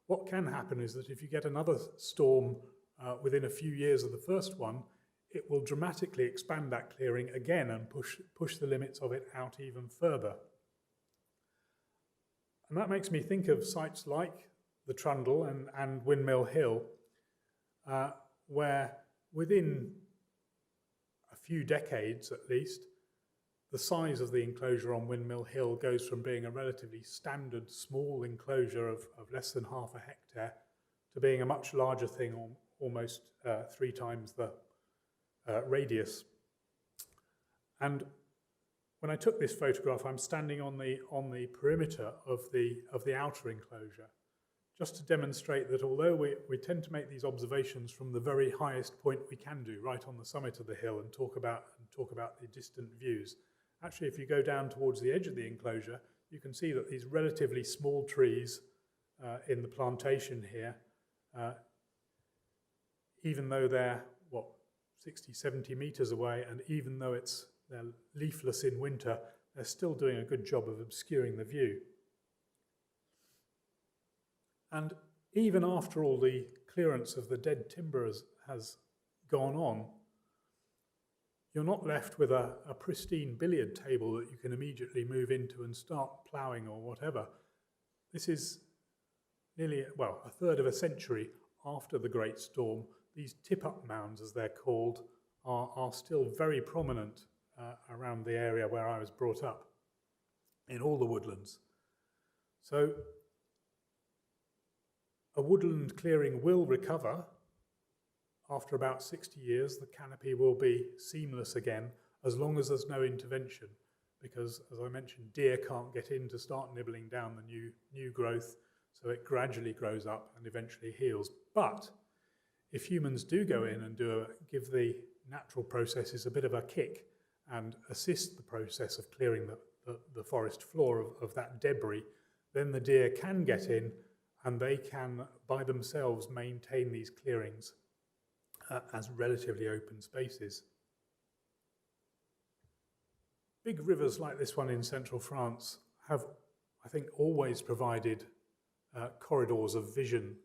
What can happen is that if you get another storm within a few years of the first one, it will dramatically expand that clearing again and push the limits of it out even further. And that makes me think of sites like the Trundle and Windmill Hill, where within a few decades at least, the size of the enclosure on Windmill Hill goes from being a relatively standard small enclosure of less than half a hectare to being a much larger thing, almost 3 times the radius. And when I took this photograph, I'm standing on the perimeter of the outer enclosure, just to demonstrate that although we tend to make these observations from the very highest point we can do, right on the summit of the hill, and talk about the distant views, actually if you go down towards the edge of the enclosure, you can see that these relatively small trees in the plantation here, even though they're 60, 70 meters away, and even though they're leafless in winter, they're still doing a good job of obscuring the view. And even after all the clearance of the dead timber has gone on, you're not left with a pristine billiard table that you can immediately move into and start ploughing or whatever. This is nearly, a third of a century after the Great Storm. These tip-up mounds, as they're called, are still very prominent around the area where I was brought up, in all the woodlands. So a woodland clearing will recover. After about 60 years, the canopy will be seamless again, as long as there's no intervention, because, as I mentioned, deer can't get in to start nibbling down the new growth, so it gradually grows up and eventually heals. But if humans do go in and give the natural processes a bit of a kick and assist the process of clearing the forest floor of that debris, then the deer can get in and they can, by themselves, maintain these clearings as relatively open spaces. Big rivers like this one in central France have, I think, always provided corridors of vision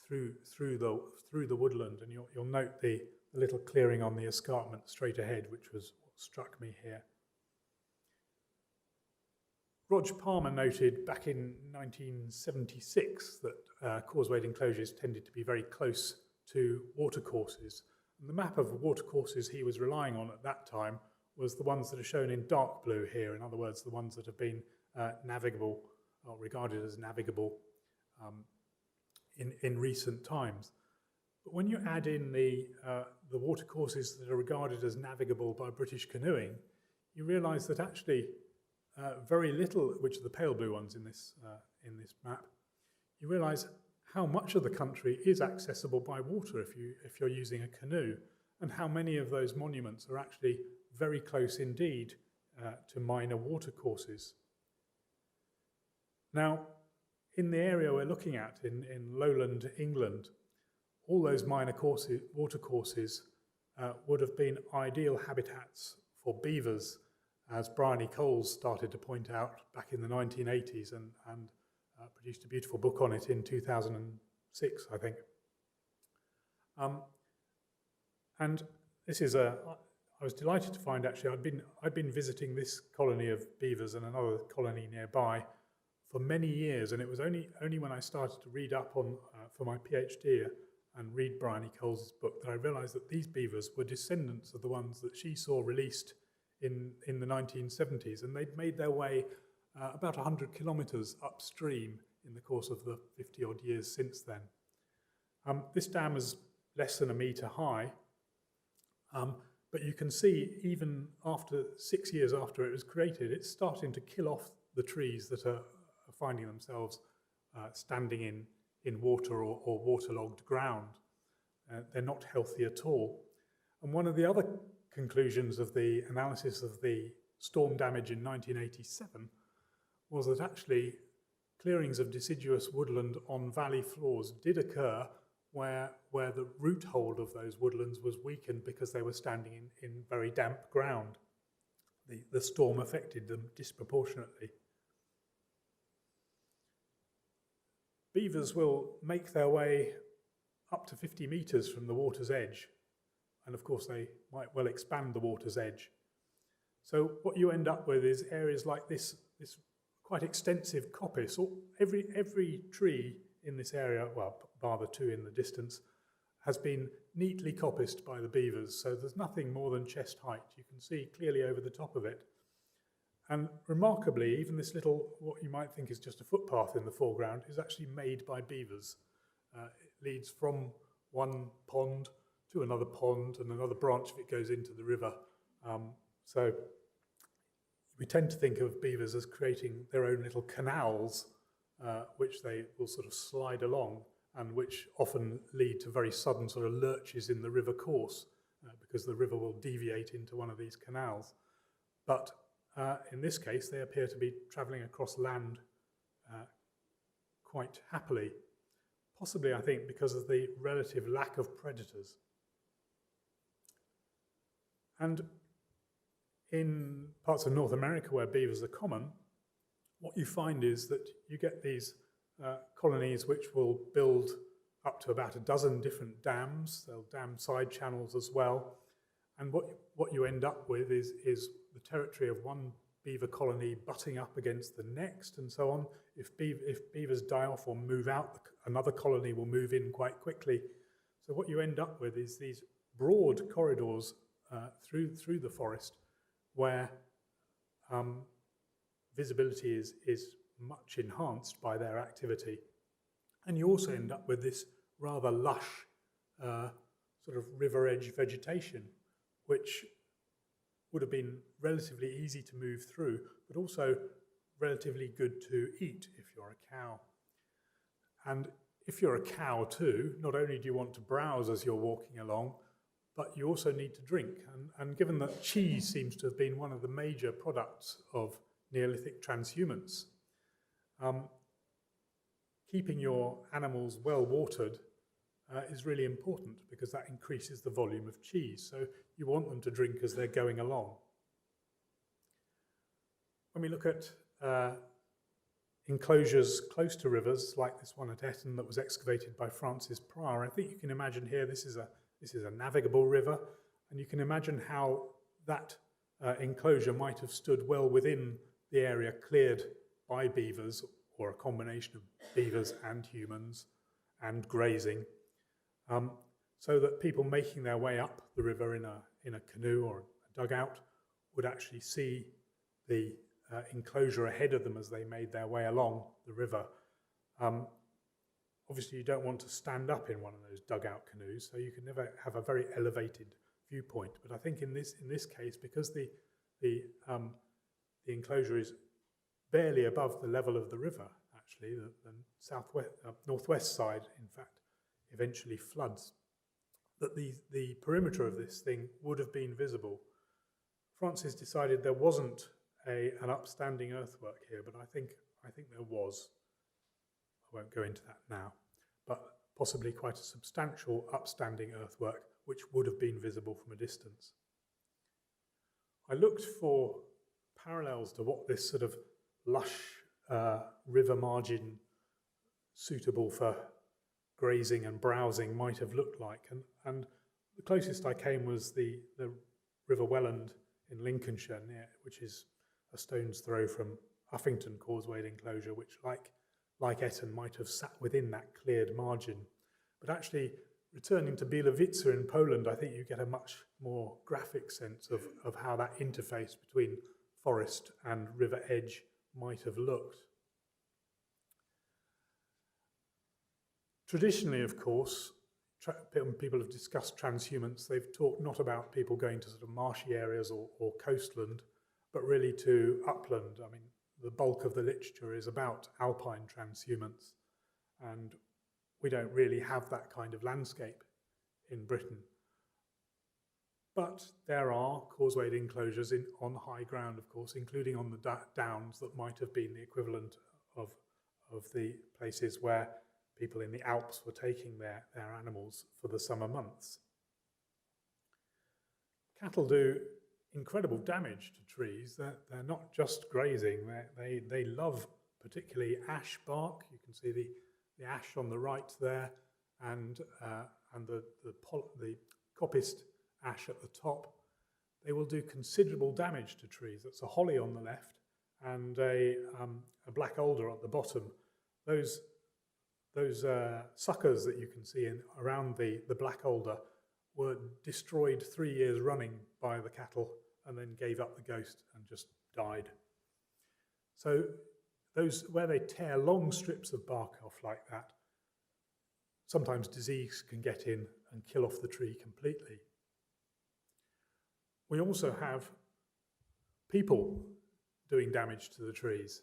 through the woodland, and you'll note the little clearing on the escarpment straight ahead, which was what struck me here. Roger Palmer noted back in 1976 that causewayed enclosures tended to be very close to watercourses. And the map of watercourses he was relying on at that time was the ones that are shown in dark blue here, in other words, the ones that have been navigable, or regarded as navigable in recent times. But when you add in the watercourses that are regarded as navigable by British canoeing, you realise that actually very little, which are the pale blue ones in this map, you realise how much of the country is accessible by water if you're using a canoe, and how many of those monuments are actually very close indeed to minor watercourses. Now, in the area we're looking at in lowland England, all those minor watercourses would have been ideal habitats for beavers, as Bryony Coles started to point out back in the 1980s and produced a beautiful book on it in 2006, I think. And this is I was delighted to find, actually, I'd been visiting this colony of beavers and another colony nearby for many years, and it was only when I started to read up on for my PhD and read Bryony Coles' book that I realised that these beavers were descendants of the ones that she saw released in the 1970s, and they'd made their way about 100 kilometres upstream in the course of the 50-odd years since then. This dam is less than a metre high, but you can see even after 6 years after it was created, it's starting to kill off the trees that are finding themselves standing in water or waterlogged ground. They're not healthy at all. And one of the other conclusions of the analysis of the storm damage in 1987 was that actually clearings of deciduous woodland on valley floors did occur where the root hold of those woodlands was weakened because they were standing in very damp ground. The storm affected them disproportionately. Beavers will make their way up to 50 metres from the water's edge and of course they might well expand the water's edge. So what you end up with is areas like this quite extensive coppice. Every tree in this area, well, bar the two in the distance, has been neatly coppiced by the beavers, so there's nothing more than chest height. You can see clearly over the top of it. And remarkably, even this little, what you might think is just a footpath in the foreground, is actually made by beavers. It leads from one pond to another pond, and another branch of it goes into the river. So we tend to think of beavers as creating their own little canals, which they will sort of slide along, and which often lead to very sudden sort of lurches in the river course, because the river will deviate into one of these canals. But in this case, they appear to be travelling across land quite happily, possibly, I think, because of the relative lack of predators. And in parts of North America where beavers are common, what you find is that you get these colonies which will build up to about a dozen different dams. They'll dam side channels as well. And what you end up with is the territory of one beaver colony butting up against the next and so on. If beavers die off or move out, another colony will move in quite quickly. So what you end up with is these broad corridors through the forest where visibility is much enhanced by their activity. And you also end up with this rather lush sort of river edge vegetation, which would have been relatively easy to move through, but also relatively good to eat if you're a cow. And if you're a cow too, not only do you want to browse as you're walking along, but you also need to drink. And given that cheese seems to have been one of the major products of Neolithic transhumance, keeping your animals well watered is really important, because that increases the volume of cheese. So you want them to drink as they're going along. When we look at enclosures close to rivers, like this one at Eton that was excavated by Francis Pryor, I think you can imagine here this is a navigable river, and you can imagine how that enclosure might have stood well within the area cleared by beavers, or a combination of beavers and humans and grazing, so that people making their way up the river in a canoe or a dugout would actually see the enclosure ahead of them as they made their way along the river. Obviously, you don't want to stand up in one of those dugout canoes, so you can never have a very elevated viewpoint. But I think in this case, because the enclosure is barely above the level of the river, actually, the northwest side, in fact, eventually floods, that the perimeter of this thing would have been visible. Francis decided there wasn't an upstanding earthwork here, but I think there was. I won't go into that now, but possibly quite a substantial upstanding earthwork which would have been visible from a distance. I looked for parallels to what this sort of lush river margin suitable for grazing and browsing might have looked like, and the closest I came was the River Welland in Lincolnshire, which is a stone's throw from Uffington causewayed enclosure, which like Eton might have sat within that cleared margin. But actually, returning to Bielawice in Poland, I think you get a much more graphic sense of how that interface between forest and river edge might have looked. Traditionally, of course, when people have discussed transhumance, they've talked not about people going to sort of marshy areas or coastland, but really to upland. I mean, the bulk of the literature is about alpine transhumance, and we don't really have that kind of landscape in Britain. But there are causewayed enclosures on high ground, of course, including on the downs that might have been the equivalent of the places where people in the Alps were taking their animals for the summer months. Cattle do incredible damage to trees. They're not just grazing. They love particularly ash bark. You can see the ash on the right there, and the coppiced ash at the top, they will do considerable damage to trees. That's a holly on the left and a black alder at the bottom. Those suckers that you can see around the black alder were destroyed 3 years running by the cattle and then gave up the ghost and just died. So those where they tear long strips of bark off like that, sometimes disease can get in and kill off the tree completely. We also have people doing damage to the trees.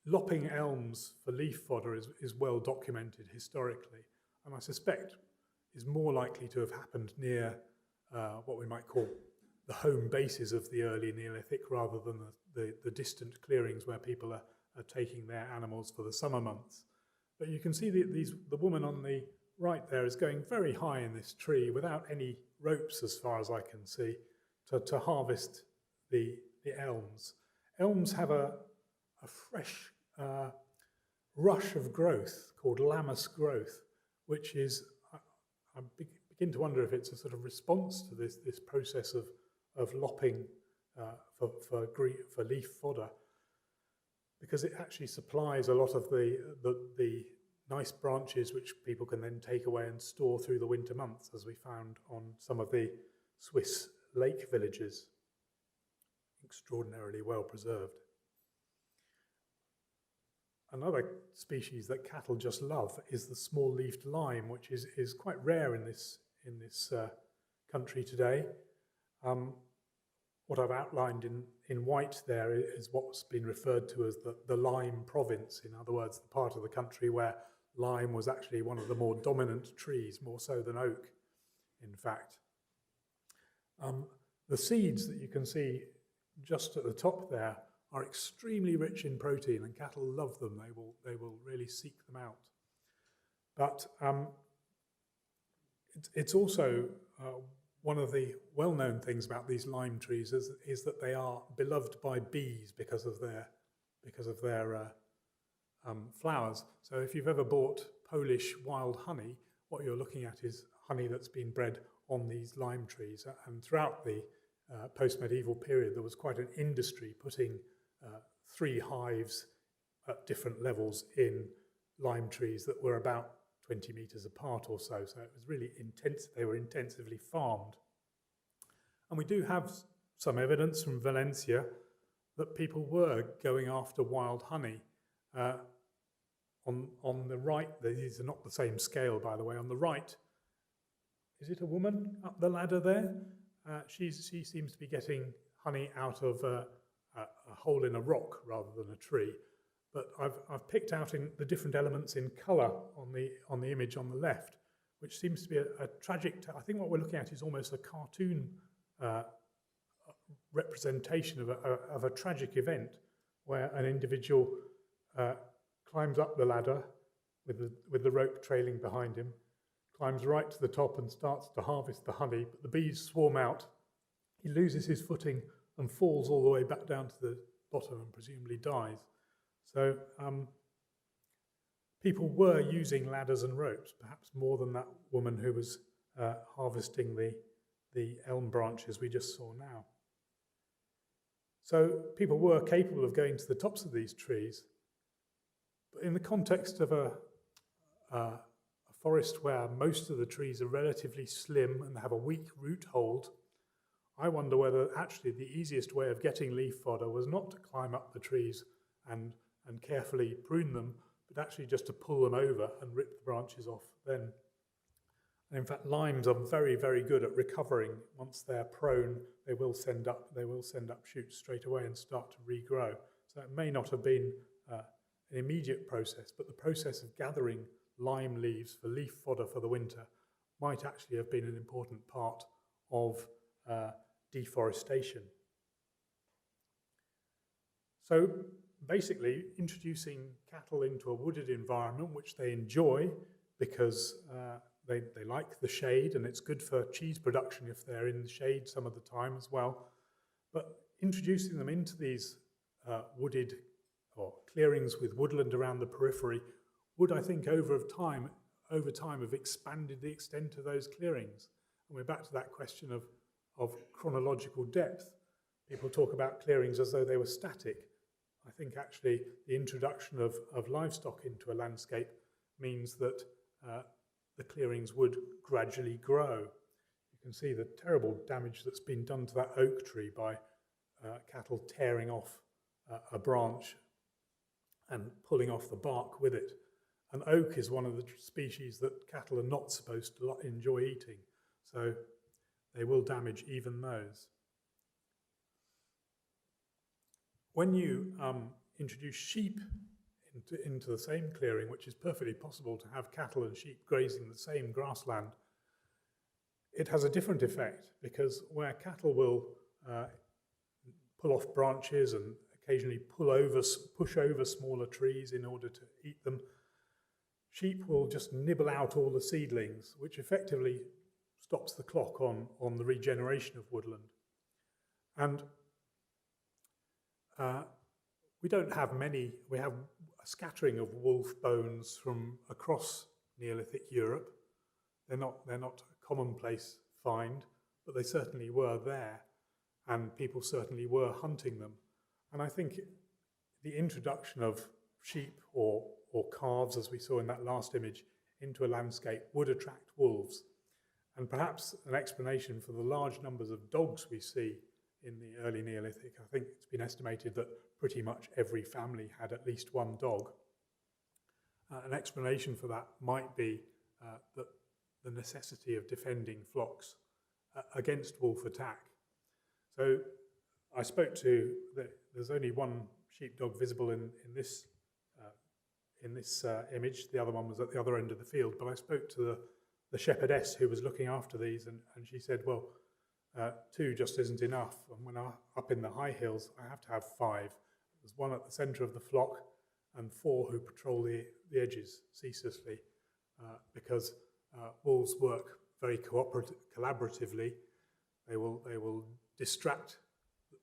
Lopping elms for leaf fodder is well documented historically, and I suspect is more likely to have happened near what we might call the home bases of the early Neolithic rather than the distant clearings where people are taking their animals for the summer months. But you can see the woman on the right there is going very high in this tree without any ropes as far as I can see to harvest the elms. Elms have a fresh rush of growth called lammus growth, which is, I begin to wonder if it's a sort of response to this process of lopping for leaf fodder, because it actually supplies a lot of the nice branches which people can then take away and store through the winter months, as we found on some of the Swiss lake villages. Extraordinarily well preserved. Another species that cattle just love is the small-leafed lime, which is quite rare in this country today. What I've outlined in white there is what's been referred to as the lime province. In other words, the part of the country where lime was actually one of the more dominant trees, more so than oak, in fact. The seeds that you can see just at the top there are extremely rich in protein, and cattle love them. They will really seek them out. But it's also one of the well-known things about these lime trees is that they are beloved by bees because of their flowers. So if you've ever bought Polish wild honey, what you're looking at is honey that's been bred on these lime trees. And throughout the post-medieval period, there was quite an industry putting 3 hives at different levels in lime trees that were about 20 meters apart or so. So it was really intense. They were intensively farmed. And we do have some evidence from Valencia that people were going after wild honey. On the right, these are not the same scale, by the way. On the right, is it a woman up the ladder there? She seems to be getting honey out of a hole in a rock rather than a tree. But I've picked out in the different elements in colour on the image on the left, which seems to be a tragic. I think what we're looking at is almost a cartoon representation of a tragic event where an individual climbs up the ladder with the rope trailing behind him, climbs right to the top and starts to harvest the honey, but the bees swarm out. He loses his footing and falls all the way back down to the bottom and presumably dies. So people were using ladders and ropes, perhaps more than that woman who was harvesting the elm branches we just saw now. So people were capable of going to the tops of these trees, but in the context of a forest where most of the trees are relatively slim and have a weak root hold, I wonder whether actually the easiest way of getting leaf fodder was not to climb up the trees and carefully prune them, but actually just to pull them over and rip the branches off then. And in fact, limes are very, very good at recovering. Once they're prone, they will send up shoots straight away and start to regrow. So it may not have been an immediate process, but the process of gathering lime leaves for leaf fodder for the winter might actually have been an important part of deforestation. So basically, introducing cattle into a wooded environment, which they enjoy because they like the shade, and it's good for cheese production if they're in the shade some of the time as well. But introducing them into these wooded or clearings with woodland around the periphery would, I think, over time have expanded the extent of those clearings. And we're back to that question of chronological depth. People talk about clearings as though they were static. I think actually the introduction of livestock into a landscape means that the clearings would gradually grow. You can see the terrible damage that's been done to that oak tree by cattle tearing off a branch and pulling off the bark with it. And oak is one of the species that cattle are not supposed to enjoy eating, so they will damage even those. When you introduce sheep into the same clearing, which is perfectly possible to have cattle and sheep grazing the same grassland, it has a different effect, because where cattle will pull off branches and occasionally push over smaller trees in order to eat them, sheep will just nibble out all the seedlings, which effectively stops the clock on the regeneration of woodland. And we don't have many. We have a scattering of wolf bones from across Neolithic Europe. They're not a commonplace find, but they certainly were there, and people certainly were hunting them. And I think the introduction of sheep or calves, as we saw in that last image, into a landscape would attract wolves. And perhaps an explanation for the large numbers of dogs we see in the early Neolithic. I think it's been estimated that pretty much every family had at least one dog. An explanation for that might be that the necessity of defending flocks against wolf attack. So I spoke to, there's only one sheepdog visible in this image. The other one was at the other end of the field, but I spoke to the shepherdess who was looking after these, and she said, well, 2 just isn't enough. And when I'm up in the high hills, I have to have 5. There's 1 at the centre of the flock and 4 who patrol the edges ceaselessly, because wolves work very collaboratively. They will distract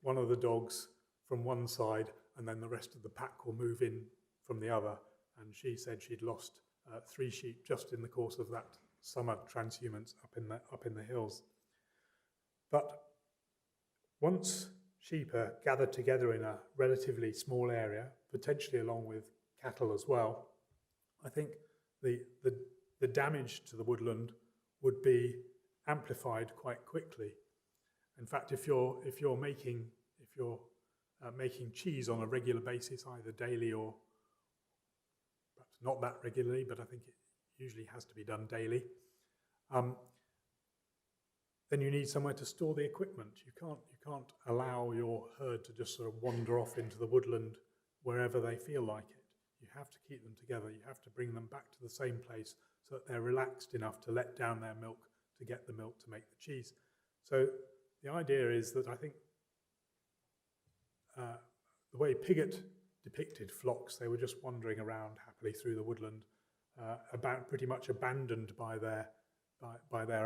one of the dogs from one side, and then the rest of the pack will move in from the other. And she said she'd lost 3 sheep just in the course of that summer transhumance up in the hills. But once sheep are gathered together in a relatively small area, potentially along with cattle as well, I think the damage to the woodland would be amplified quite quickly. In fact, if you're making cheese on a regular basis, either daily or perhaps not that regularly, but I think it usually has to be done daily, then you need somewhere to store the equipment. You can't allow your herd to just sort of wander off into the woodland wherever they feel like it. You have to keep them together. You have to bring them back to the same place so that they're relaxed enough to let down their milk to get the milk to make the cheese. So the idea is that I think the way Pigott depicted flocks, they were just wandering around happily through the woodland, pretty much abandoned by their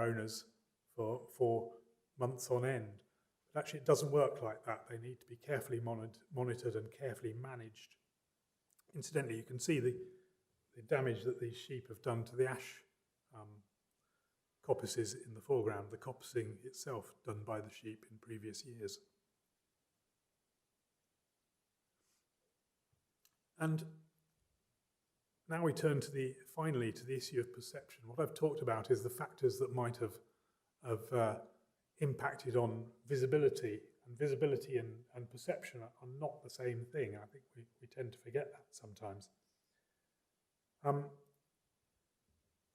owners for months on end. But actually it doesn't work like that. They need to be carefully monitored and carefully managed. Incidentally, you can see the damage that these sheep have done to the ash coppices in the foreground, the coppicing itself done by the sheep in previous years. And now we turn finally to the issue of perception. What I've talked about is the factors that might have impacted on visibility, and visibility and perception are not the same thing. I think we tend to forget that sometimes.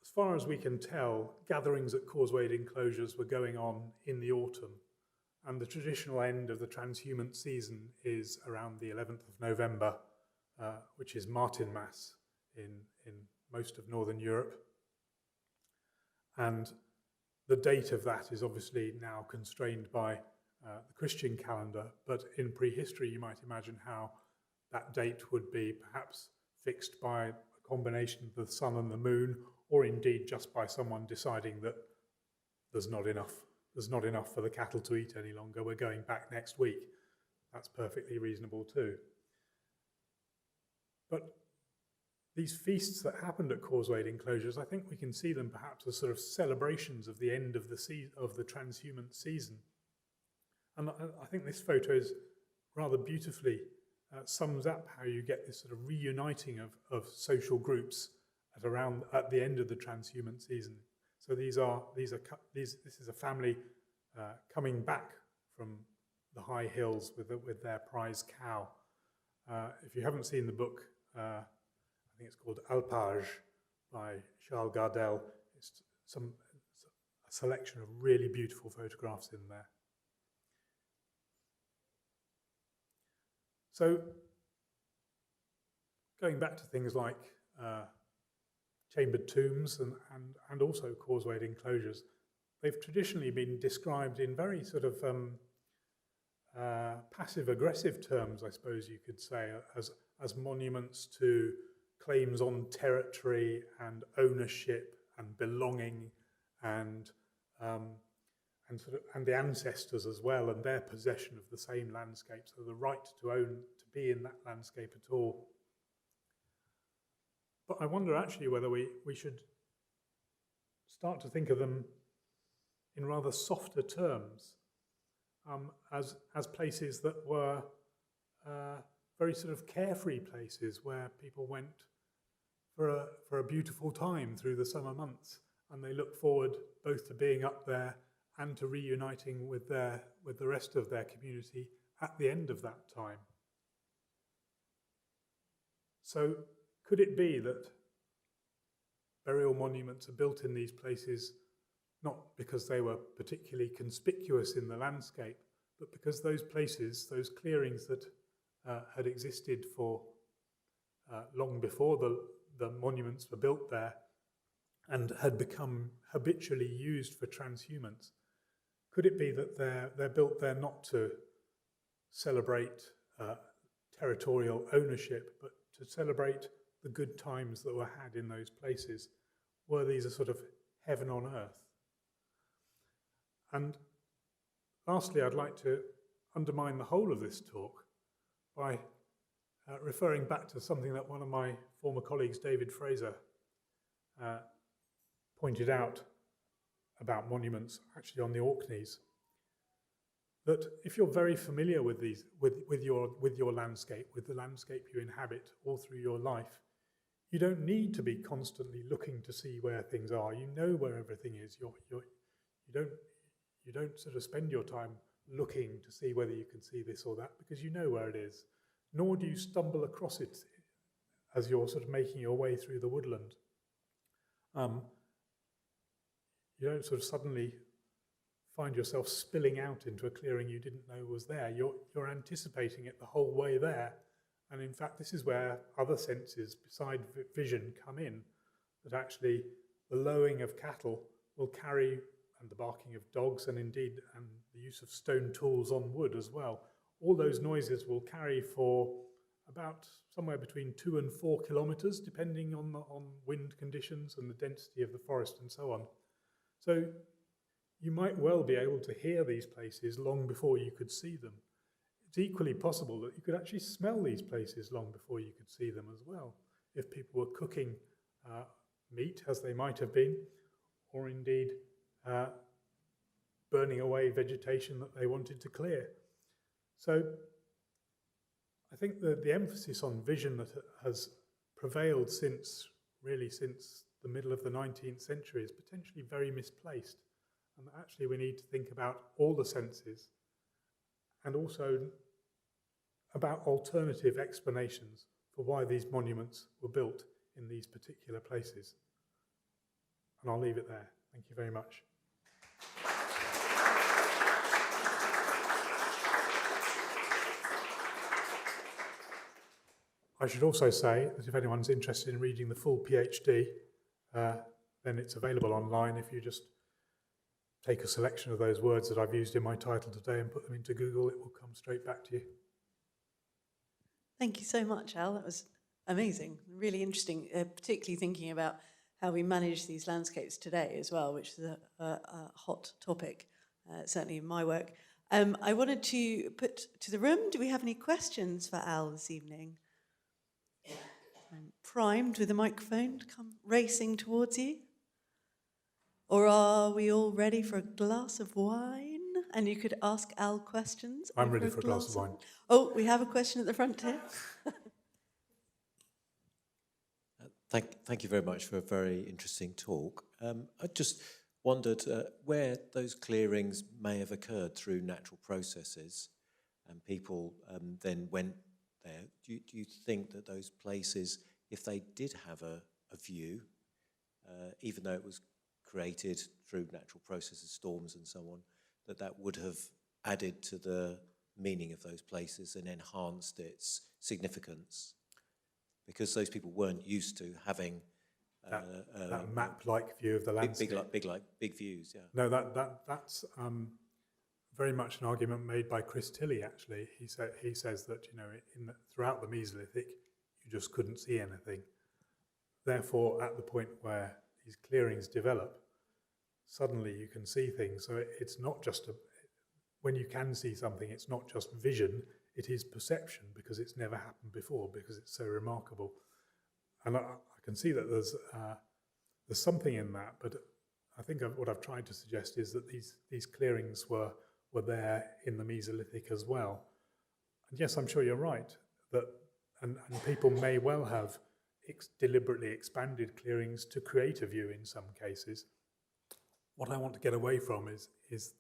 As far as we can tell, gatherings at causewayed enclosures were going on in the autumn, and the traditional end of the transhumant season is around the 11th of November, which is Martinmas in most of Northern Europe. And the date of that is obviously now constrained by the Christian calendar, but in prehistory you might imagine how that date would be perhaps fixed by a combination of the sun and the moon, or indeed just by someone deciding that there's not enough for the cattle to eat any longer, we're going back next week. That's perfectly reasonable too. But these feasts that happened at causewayed enclosures, I think we can see them perhaps as sort of celebrations of the end of the transhumant season. And I think this photo is rather beautifully sums up how you get this sort of reuniting of social groups at the end of the transhumant season. So this is a family coming back from the high hills with their prize cow. If you haven't seen the book, I think it's called Alpage by Charles Gardel. It's a selection of really beautiful photographs in there. So, going back to things like chambered tombs and also causewayed enclosures, they've traditionally been described in very sort of passive-aggressive terms, I suppose you could say, as monuments to claims on territory and ownership and belonging and the ancestors as well, and their possession of the same landscape, so the right to own, to be in that landscape at all. But I wonder actually whether we should start to think of them in rather softer terms, as places that were very sort of carefree places where people went for a beautiful time through the summer months, and they look forward both to being up there and to reuniting with the rest of their community at the end of that time. So could it be that burial monuments are built in these places not because they were particularly conspicuous in the landscape, but because those places, those clearings that had existed for long before the monuments were built there and had become habitually used for transhumance, could it be that they're built there not to celebrate territorial ownership, but to celebrate the good times that were had in those places? Were these a sort of heaven on earth? And lastly, I'd like to undermine the whole of this talk by referring back to something that one of my former colleagues, David Fraser, pointed out about monuments, actually on the Orkneys, that if you're very familiar with these, with your landscape, with the landscape you inhabit all through your life, you don't need to be constantly looking to see where things are. You know where everything is. You don't sort of spend your time looking to see whether you can see this or that, because you know where it is. Nor do you stumble across it as you're sort of making your way through the woodland. You don't sort of suddenly find yourself spilling out into a clearing you didn't know was there. You're anticipating it the whole way there. And in fact, this is where other senses beside vision come in, that actually the lowing of cattle will carry, and the barking of dogs, and indeed the use of stone tools on wood as well. All those noises will carry for about somewhere between 2 and 4 kilometers, depending on wind conditions and the density of the forest and so on. So you might well be able to hear these places long before you could see them. It's equally possible that you could actually smell these places long before you could see them as well, if people were cooking meat, as they might have been, or indeed burning away vegetation that they wanted to clear. So I think that the emphasis on vision that has prevailed since the middle of the 19th century is potentially very misplaced, and actually we need to think about all the senses and also about alternative explanations for why these monuments were built in these particular places. And I'll leave it there. Thank you very much. I should also say that if anyone's interested in reading the full PhD, then it's available online. If you just take a selection of those words that I've used in my title today and put them into Google, it will come straight back to you. Thank you so much, Al. That was amazing, really interesting, particularly thinking about how we manage these landscapes today as well, which is a hot topic, certainly in my work. I wanted to put to the room, do we have any questions for Al this evening? and primed with a microphone to come racing towards you. Or are we all ready for a glass of wine? And you could ask Al questions. I'm over ready for a glass of wine. Oh, we have a question at the front here. Thank you very much for a very interesting talk. I just wondered where those clearings may have occurred through natural processes and people then went there. Do you think that those places, if they did have a view, even though it was created through natural processes, storms and so on, that would have added to the meaning of those places and enhanced its significance? Because those people weren't used to having that map-like view of the landscape. Big views, yeah. No, that's very much an argument made by Chris Tilley. Actually, he says that throughout the Mesolithic, you just couldn't see anything. Therefore, at the point where these clearings develop, suddenly you can see things. So it's not just when you can see something, it's not just vision. It is perception, because it's never happened before, because it's so remarkable. And I can see that there's something in that, but I think what I've tried to suggest is that these clearings were there in the Mesolithic as well. And yes, I'm sure you're right, that and people may well have deliberately expanded clearings to create a view in some cases. What I want to get away from is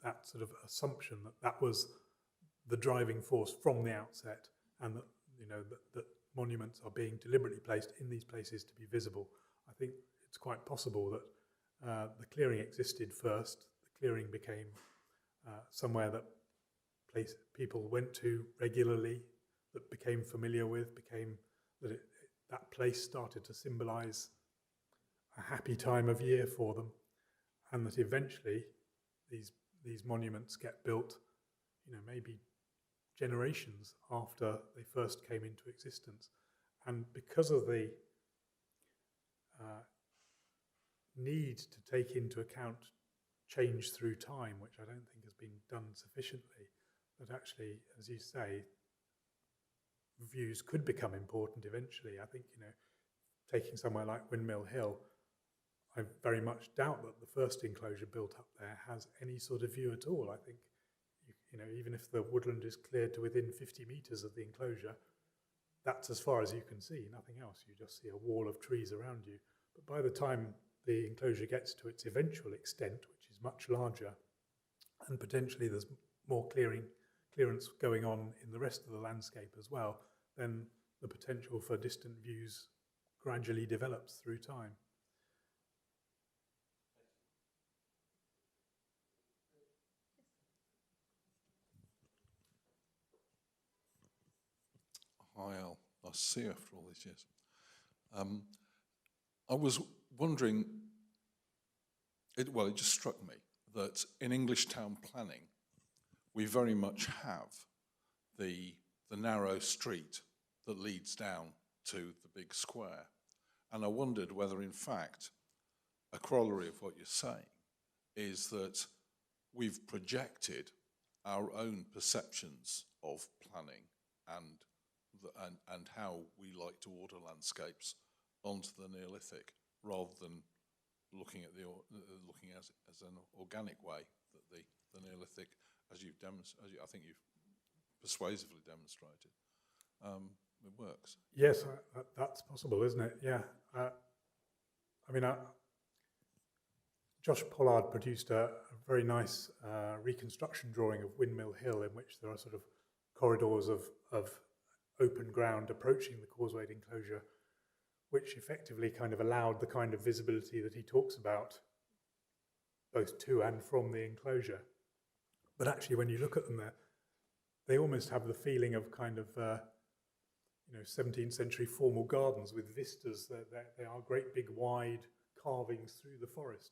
that sort of assumption that was the driving force from the outset, and that monuments are being deliberately placed in these places to be visible. I think it's quite possible that the clearing existed first. The clearing became somewhere that people went to regularly, that became familiar with, that place started to symbolize a happy time of year for them, and that eventually these monuments get built, maybe generations after they first came into existence. And because of the need to take into account change through time, which I don't think has been done sufficiently, that actually, as you say, views could become important eventually. I think, taking somewhere like Windmill Hill, I very much doubt that the first enclosure built up there has any sort of view at all. I think, even if the woodland is cleared to within 50 meters of the enclosure, that's as far as you can see, nothing else. You just see a wall of trees around you. But by the time the enclosure gets to its eventual extent, which is much larger, and potentially there's more clearance going on in the rest of the landscape as well, then the potential for distant views gradually develops through time. Hi, Al. Nice to see you after all these years. I was wondering, it just struck me that in English town planning, we very much have the narrow street that leads down to the big square. And I wondered whether, in fact, a corollary of what you're saying is that we've projected our own perceptions of planning and how we like to order landscapes onto the Neolithic, rather than looking at as an organic way that the Neolithic, as I think you've persuasively demonstrated, it works. Yes, that's possible, isn't it? Yeah. Josh Pollard produced a very nice reconstruction drawing of Windmill Hill, in which there are sort of corridors of open ground approaching the causewayed enclosure, which effectively kind of allowed the kind of visibility that he talks about, both to and from the enclosure. But actually, when you look at them there, they almost have the feeling of kind of 17th century formal gardens with vistas. They are great big wide carvings through the forest.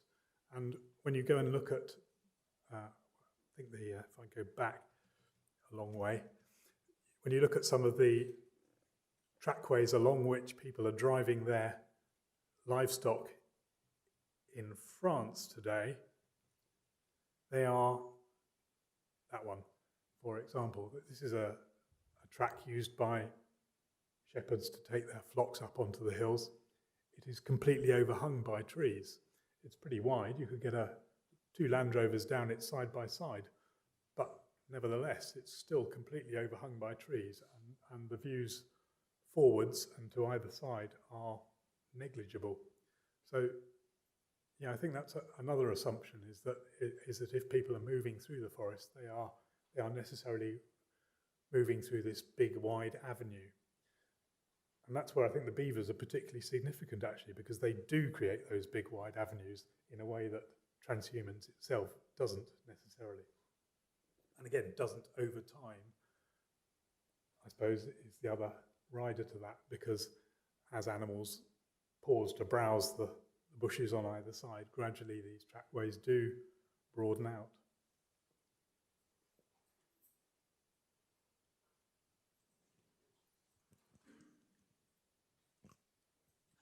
And when you go and look at, if I go back a long way, when you look at some of the trackways along which people are driving their livestock in France today, they are, that one, for example. This is a track used by shepherds to take their flocks up onto the hills. It is completely overhung by trees. It's pretty wide. You could get two Land Rovers down it side by side, but nevertheless, it's still completely overhung by trees, and the views forwards and to either side are negligible. So, yeah, I think that's another assumption, is that if people are moving through the forest, they are necessarily moving through this big, wide avenue. And that's where I think the beavers are particularly significant, actually, because they do create those big, wide avenues in a way that transhumance itself doesn't necessarily. And again, doesn't over time, I suppose, is the other rider to that, because as animals pause to browse the bushes on either side, gradually these trackways do broaden out.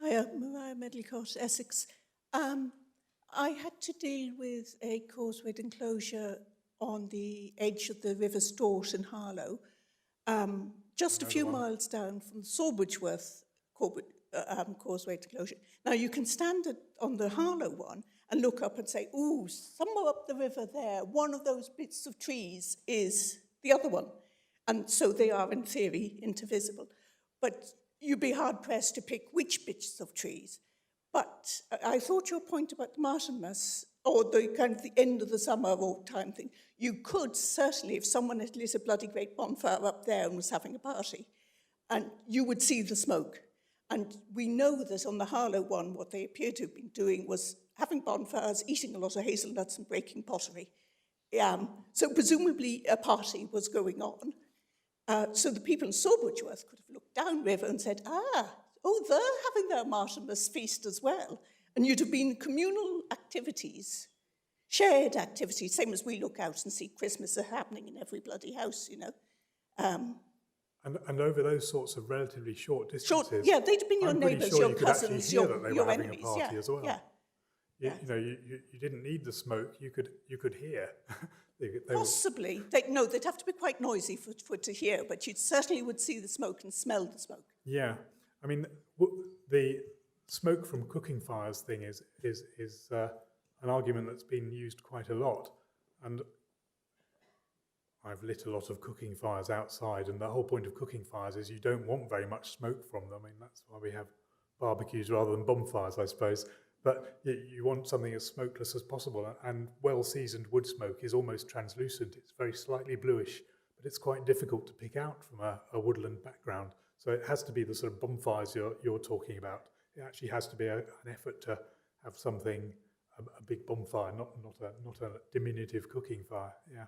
Hi, Mariah Medlicott, Essex. I had to deal with a causewayed enclosure on the edge of the River Stort in Harlow, just a few miles down from the Sawbridgeworth causewayed enclosure. Now, you can stand on the Harlow one and look up and say, ooh, somewhere up the river there, one of those bits of trees is the other one. And so they are, in theory, intervisible. But you'd be hard-pressed to pick which bits of trees. But I thought your point about the Martinmas, or the kind of the end of the summer or time thing, you could certainly, if someone had lit a bloody great bonfire up there and was having a party, and you would see the smoke. And we know that on the Harlow one, what they appear to have been doing was having bonfires, eating a lot of hazelnuts and breaking pottery. So presumably a party was going on. So the people in Sawbridgeworth could have looked downriver and said, they're having their Martinmas feast as well. And you'd have been communal activities, shared activities, same as we look out and see Christmas happening in every bloody house, you know. And over those sorts of relatively short distances, yeah, they'd have been your neighbours, your cousins, your enemies. They were having a party as well. Yeah. You didn't need the smoke. You could hear. they Possibly. They'd have to be quite noisy for to hear, but you certainly would see the smoke and smell the smoke. Yeah, I mean, the smoke from cooking fires thing is an argument that's been used quite a lot, and I've lit a lot of cooking fires outside, and the whole point of cooking fires is you don't want very much smoke from them. I mean, that's why we have barbecues rather than bonfires, I suppose. But you want something as smokeless as possible, and well-seasoned wood smoke is almost translucent. It's very slightly bluish, but it's quite difficult to pick out from a woodland background. So it has to be the sort of bonfires you're talking about. It actually has to be an effort to have something, a big bonfire, not a diminutive cooking fire. Yeah.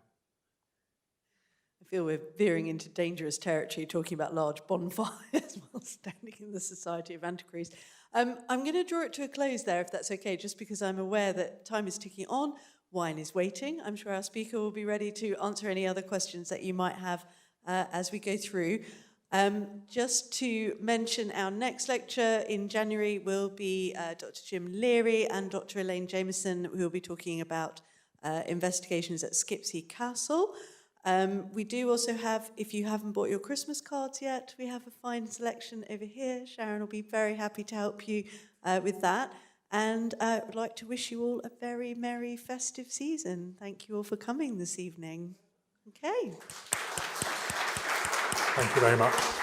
I feel we're veering into dangerous territory talking about large bonfires while standing in the Society of Antiquaries. I'm going to draw it to a close there, if that's okay, just because I'm aware that time is ticking on. Wine is waiting. I'm sure our speaker will be ready to answer any other questions that you might have as we go through. Just to mention, our next lecture in January will be Dr. Jim Leary and Dr. Elaine Jameson, who will be talking about investigations at Skipsea Castle. We do also have, if you haven't bought your Christmas cards yet, we have a fine selection over here. Sharon will be very happy to help you with that. And I would like to wish you all a very merry festive season. Thank you all for coming this evening. Okay. Thank you very much.